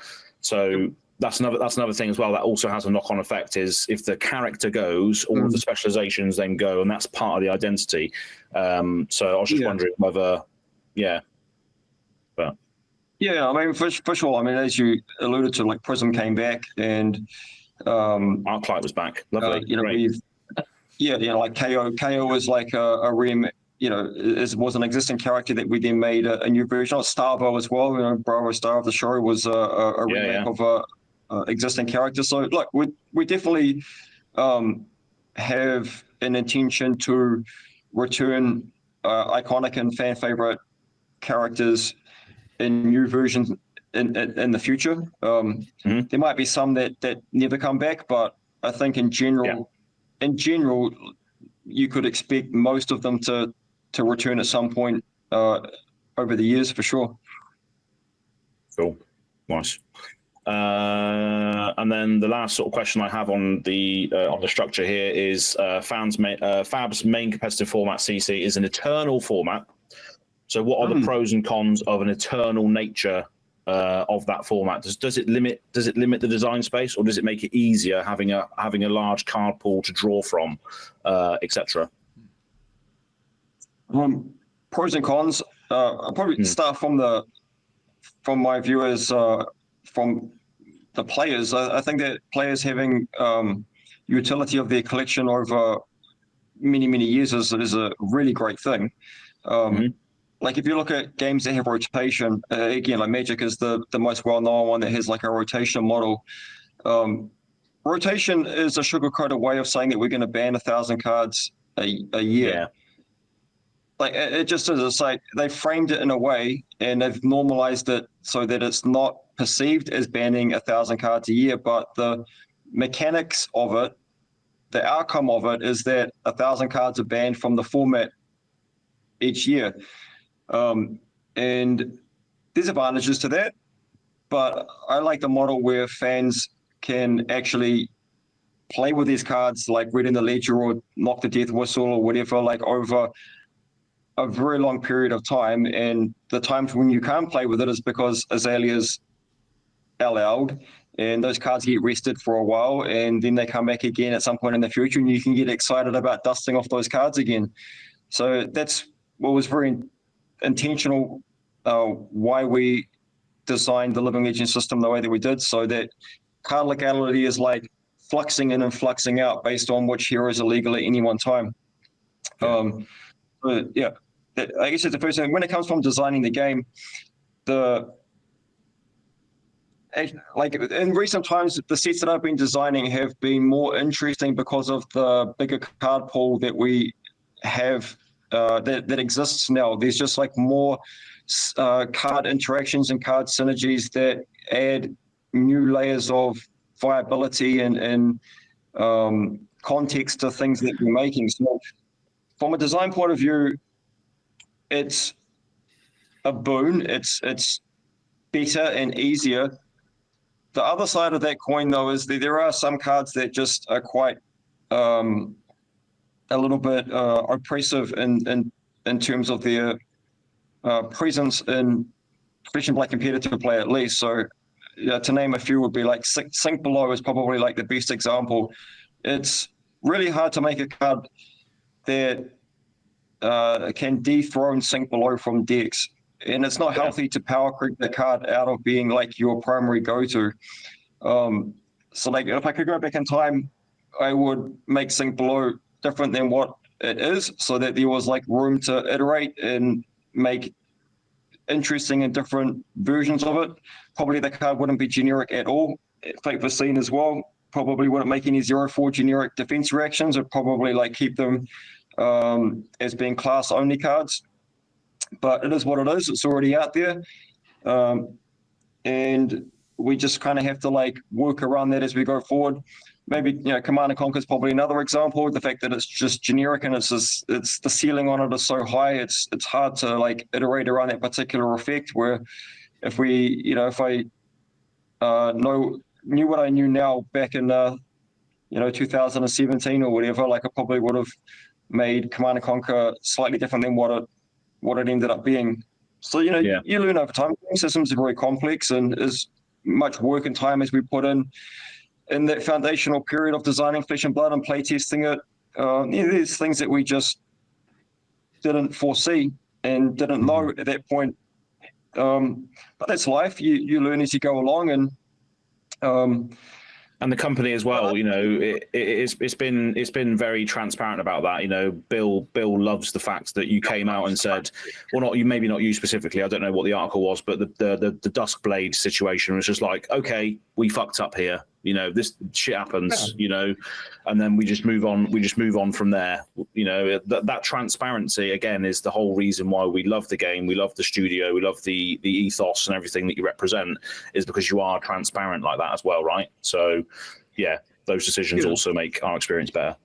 So that's another thing as well. That also has a knock-on effect. Is if the character goes, all of the specializations then go, and that's part of the identity. So I was just wondering whether, but. Yeah, I mean, for sure. I mean, as you alluded to, like Prism came back and Arclight was back. Lovely. Like KO was like a rem. Was an existing character that we then made a new version of. Starvo as well. Bravo Star of the show was a remake of a existing character. So look, we definitely have an intention to return iconic and fan favorite characters in new versions in the future. There might be some that never come back, but I think in general, you could expect most of them to return at some point over the years for sure. Cool, nice. And then the last sort of question I have on the structure here is Fab's main competitive format, CC, is an eternal format. So what are the pros and cons of an eternal nature of that format? Does it limit the design space, or does it make it easier having a large card pool to draw from, etc.? Pros and cons. I'll probably start from my view as from the players. I think that players having utility of their collection over many years is a really great thing. Like if you look at games that have rotation, again, like Magic is the most well-known one that has like a rotation model. Rotation is a sugar-coated way of saying that we're going to ban 1,000 cards a year. Yeah. Like it just is. It's like they framed it in a way and they've normalized it so that it's not perceived as banning 1,000 cards a year, but the mechanics of it, the outcome of it is that 1,000 cards are banned from the format each year. And there's advantages to that, but I like the model where fans can actually play with these cards like Red in the Ledger or Knock the Death Whistle or whatever, like over a very long period of time. And the times when you can't play with it is because Azalea's allowed and those cards get rested for a while and then they come back again at some point in the future and you can get excited about dusting off those cards again. So that's what was very intentional, why we designed the Living Legend system the way that we did, so that card legality is like fluxing in and fluxing out based on which heroes are legal at any one time. But yeah, I guess it's the first thing. When it comes from designing the game, like in recent times, the sets that I've been designing have been more interesting because of the bigger card pool that we have that exists now. There's just like more card interactions and card synergies that add new layers of viability and context to things that we're making. So from a design point of view, it's a boon. It's better and easier. The other side of that coin, though, is that there are some cards that just are quite a little bit oppressive in terms of their presence in Flesh and Blood competitive play, at least. So to name a few would be like Sink Below is probably like the best example. It's really hard to make a card that can dethrone Sink Below from decks. And it's not healthy to power creep the card out of being like your primary go-to. So like if I could go back in time, I would make Sink Below different than what it is, so that there was like room to iterate and make interesting and different versions of it. Probably the card wouldn't be generic at all. Fate for Scene as well. Probably wouldn't make any 0/4 generic defense reactions. It'd probably like keep them as being class only cards. But it is what it is. It's already out there. And we just kind of have to like work around that as we go forward. Maybe, Command & Conquer is probably another example. The fact that it's just generic and it's the ceiling on it is so high, it's hard to like iterate around that particular effect. Where if I knew what I knew now back in 2017 or whatever, like I probably would have made Command & Conquer slightly different than what it ended up being. So you learn over time. Systems are very complex, and as much work and time as we put in that foundational period of designing Flesh and Blood and playtesting it, there's things that we just didn't foresee and didn't know at that point. But that's life. You learn as you go along, and the company as well. It's been very transparent about that. Bill loves the fact that you came out and said, well, maybe not you specifically. I don't know what the article was, but the Duskblade situation was just like, okay, we fucked up here. This shit happens. And then we just move on. We just move on from there. That transparency again is the whole reason why we love the game. We love the studio. We love the ethos and everything that you represent, is because you are transparent like that as well, right? So, yeah, those decisions also make our experience better.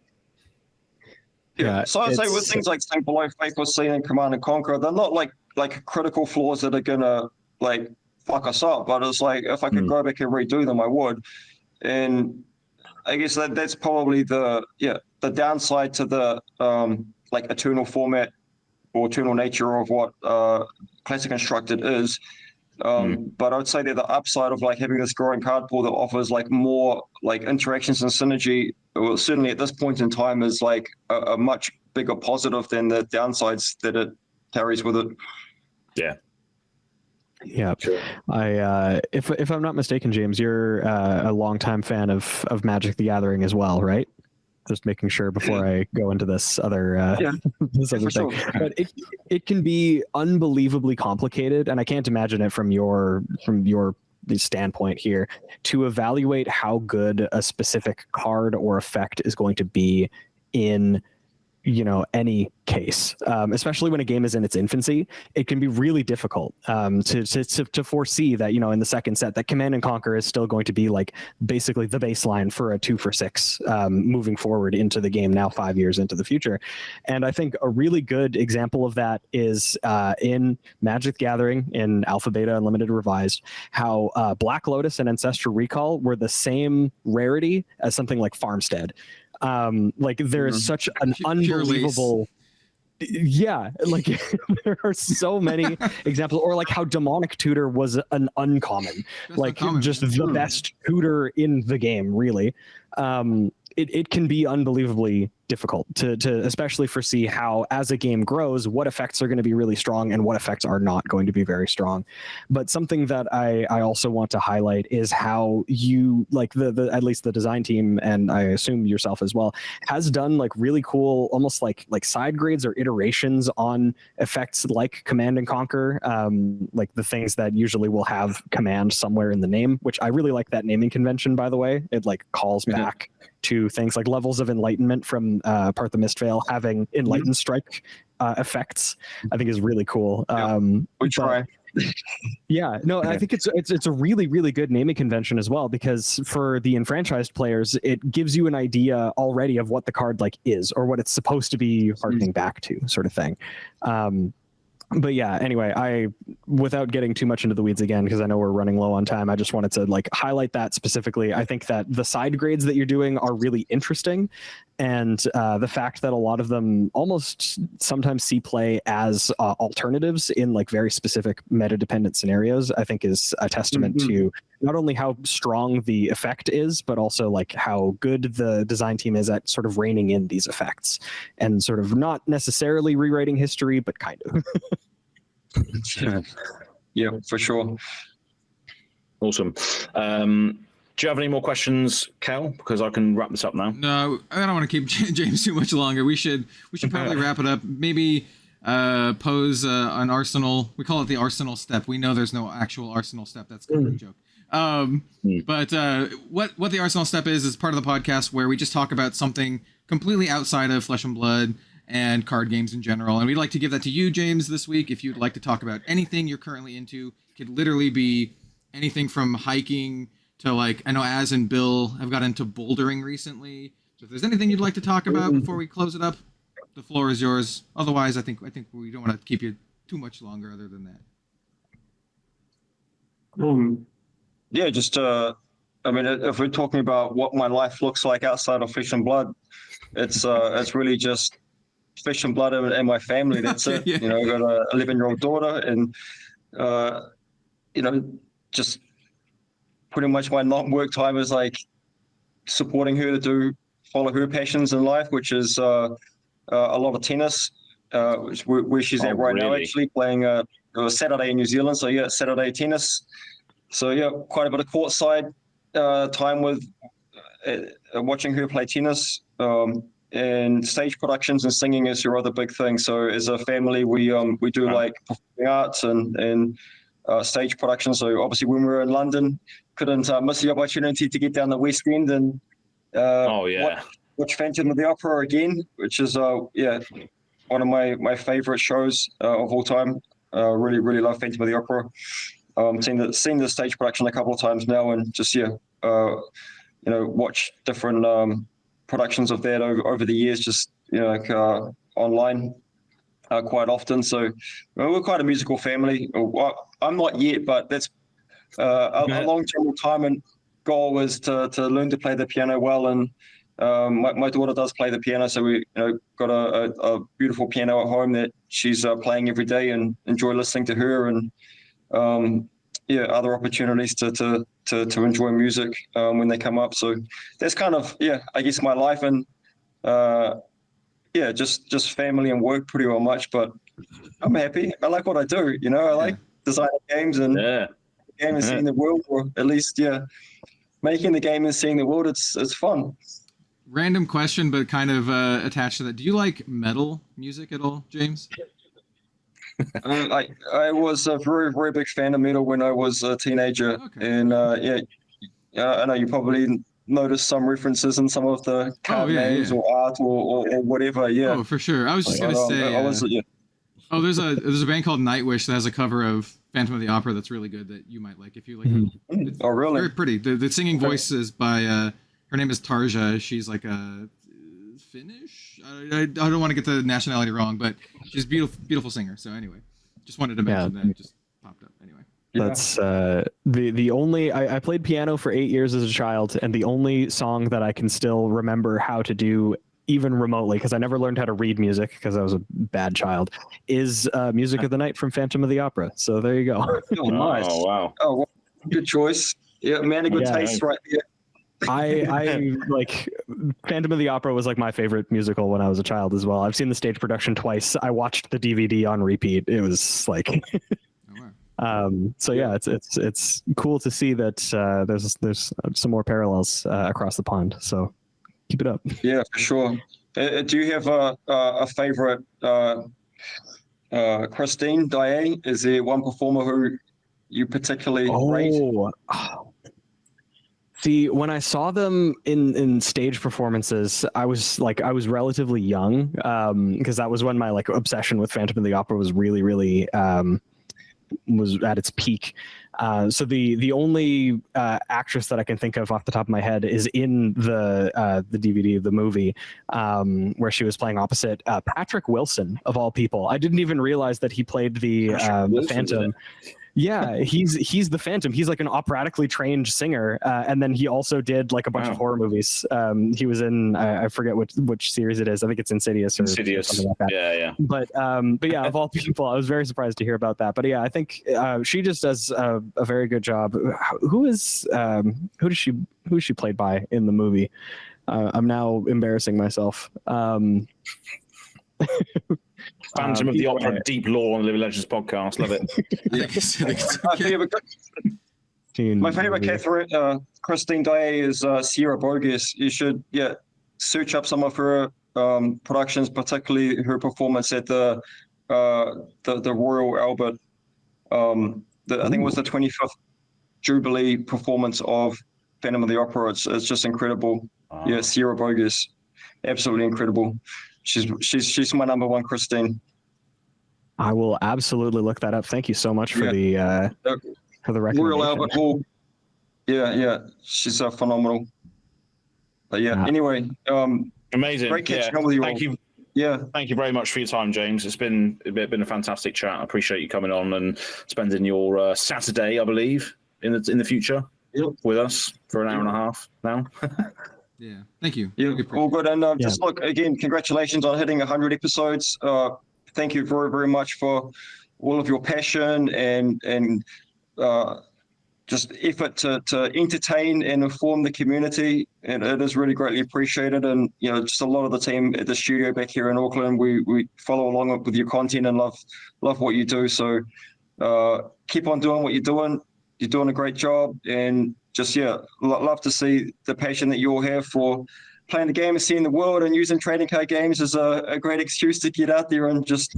Yeah. So I'd say with things like Sink Below, Fate for Scene, and Command & Conquer, they're not like critical flaws that are gonna like fuck us up. But it's like if I could go back and redo them, I would. And I guess that's probably the downside to the like eternal format or eternal nature of what Classic Constructed is. But I would say that the upside of like having this growing card pool that offers like more like interactions and synergy, well, certainly at this point in time, is like a much bigger positive than the downsides that it carries with it. Yeah. Yeah, sure. If I'm not mistaken, James, you're a longtime fan of Magic the Gathering as well, right? Just making sure before I go into this other this other thing. Sure. But it can be unbelievably complicated, and I can't imagine it from your standpoint here to evaluate how good a specific card or effect is going to be in any case, especially when a game is in its infancy. It can be really difficult to foresee that, in the second set, that Command & Conquer is still going to be like basically the baseline for a 2-for-6 moving forward into the game now 5 years into the future. And I think a really good example of that is in Magic the Gathering in Alpha, Beta, Unlimited, Revised, how Black Lotus and Ancestral Recall were the same rarity as something like Farmstead. Like there is such an unbelievable, like there are so many examples, or like how Demonic Tutor was an uncommon, just the best tutor in the game, really. It can be unbelievably difficult to especially foresee how, as a game grows, what effects are going to be really strong and what effects are not going to be very strong. But something that I also want to highlight is how you, like, the at least the design team, and I assume yourself as well, has done like really cool, almost like side grades or iterations on effects like Command and Conquer, like the things that usually will have command somewhere in the name, which I really like that naming convention, by the way. It like calls back to things like levels of enlightenment from Part the Mistveil having enlightened strike effects. I think is really cool. We try. Yeah, no, I think it's a really, really good naming convention as well, because for the enfranchised players, it gives you an idea already of what the card like is or what it's supposed to be harkening back to, sort of thing. But yeah, anyway, without getting too much into the weeds again, because I know we're running low on time, I just wanted to like highlight that specifically. I think that the side grades that you're doing are really interesting, and the fact that a lot of them almost sometimes see play as alternatives in like very specific meta-dependent scenarios, I think is a testament to not only how strong the effect is, but also like how good the design team is at sort of reining in these effects and sort of not necessarily rewriting history, but kind of. Yeah, for sure. Awesome. Do you have any more questions, Kel? Because I can wrap this up now. No, I don't want to keep James too much longer. We should probably wrap it up. Maybe pose an Arsenal. We call it the Arsenal step. We know there's no actual Arsenal step. That's kind of a joke. But what the Arsenal step is part of the podcast where we just talk about something completely outside of Flesh and Blood and card games in general. And we'd like to give that to you, James, this week. If you'd like to talk about anything you're currently into, it could literally be anything from hiking to, like, I know Az and Bill have got into bouldering recently. So if there's anything you'd like to talk about before we close it up, the floor is yours. Otherwise, I think we don't want to keep you too much longer other than that. Yeah, just I mean, if we're talking about what my life looks like outside of Flesh and Blood, it's really just Flesh and Blood and my family. That's it. Yeah. You know, I've got a 11-year-old daughter, and you know, just pretty much my non-work time is like supporting her to follow her passions in life, which is a lot of tennis, where she's at right now, actually playing Saturday in New Zealand. So yeah, Saturday tennis. So yeah, quite a bit of courtside time with watching her play tennis. And stage productions and singing is your other big thing. So as a family, we do like performing arts and stage productions. So obviously when we were in London, couldn't miss the opportunity to get down the West End and watch Phantom of the Opera again, which is one of my favorite shows of all time. Really, really love Phantom of the Opera. Seen the stage production a couple of times now, and just watch different productions of that over the years, just online quite often. So we're quite a musical family. I'm not yet, but that's a long-term retirement goal is to learn to play the piano well. And my daughter does play the piano, so we got a beautiful piano at home that she's playing every day, and enjoy listening to her, and other opportunities to enjoy music when they come up. So that's kind of I guess my life, and just family and work pretty well much. But I'm happy. I like what I do. I like designing games and game and seeing the world, or at least making the game and seeing the world. It's fun. Random question, but kind of attached to that. Do you like metal music at all, James? I was a very, very big fan of metal when I was a teenager. Okay. And I know you probably noticed some references in some of the card names or art or whatever. Yeah. Oh, for sure. I was just gonna say. Oh, there's a band called Nightwish that has a cover of Phantom of the Opera that's really good that you might like if you like. Oh, really? Very pretty. The singing voice is by her name is Tarja. She's like a Finnish. I don't want to get the nationality wrong, but she's a beautiful singer. So anyway, just wanted to mention that. It just popped up anyway. That's the only I played piano for 8 years as a child, and the only song that I can still remember how to do even remotely, because I never learned how to read music because I was a bad child, is Music of the Night from Phantom of the Opera. So there you go. Oh, nice. Oh, wow. Oh, well, good choice. Yeah, man, a good taste right there. I like Phantom of the Opera was like my favorite musical when I was a child as well. I've seen the stage production twice. I watched the DVD on repeat. It was like, so yeah, it's cool to see that there's some more parallels across the pond. So keep it up. Yeah, for sure. Do you have a favorite Christine Daae? Is there one performer who you particularly rate? See, when I saw them in stage performances, I was relatively young, because that was when my like obsession with Phantom of the Opera was really was at its peak. So the only actress that I can think of off the top of my head is in the DVD of the movie, where she was playing opposite Patrick Wilson, of all people. I didn't even realize that he played the Phantom. Yeah, he's the Phantom. He's like an operatically trained singer, and then he also did like a bunch of horror movies. He was in I forget which series it is. I think it's Insidious or something like that. Yeah. But yeah, of all people, I was very surprised to hear about that. But yeah, I think she just does a very good job. Who is she played by in the movie? I'm now embarrassing myself. Phantom of the Opera, deep lore on the Living Legends podcast. Love it. My favorite Catherine, Christine Daae is Sierra Bogus. You should search up some of her productions, particularly her performance at the Royal Albert. I think it was the 25th Jubilee performance of Phantom of the Opera. It's just incredible. Wow. Yeah, Sierra Bogus, absolutely incredible. She's my number one, Christine. I will absolutely look that up. Thank you so much for the recommendation. Royal Albert Hall. Yeah, she's phenomenal. But anyway, amazing. Great catching up with you. Thank you. Yeah, thank you very much for your time, James. It's been a fantastic chat. I appreciate you coming on and spending your Saturday, I believe, in the future with us for an hour and a half now. Yeah, thank you. Yeah, all good. And just look, again, congratulations on hitting 100 episodes. Thank you very, very much for all of your passion and just effort to entertain and inform the community. And it is really greatly appreciated. And, just a lot of the team at the studio back here in Auckland, we follow along with your content and love what you do. So keep on doing what you're doing. You're doing a great job. And just, love to see the passion that you all have for playing the game and seeing the world, and using trading card games as a great excuse to get out there and just,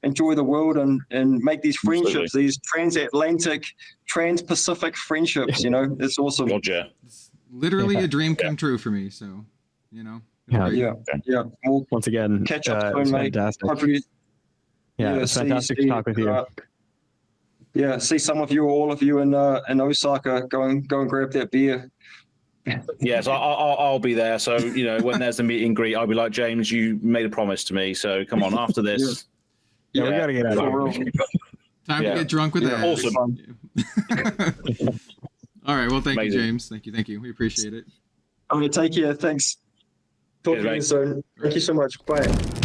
enjoy the world and make these friendships, these transatlantic, trans-Pacific friendships, it's awesome. Roger. It's literally a dream come true for me, so, Yeah. Well, once again, catch up soon, mate. Fantastic. It's fantastic to talk with you. See some of you, or all of you in Osaka, go and grab that beer. Yes, I'll be there. So when there's a meet and greet, I'll be like, James, you made a promise to me. So come on, after this. We gotta get out of here. Time to get drunk with that. Awesome. All right. Well, thank you, James. Thank you. We appreciate it. I'm gonna take care. Thanks. Talk to you soon. Thank you so much. Bye.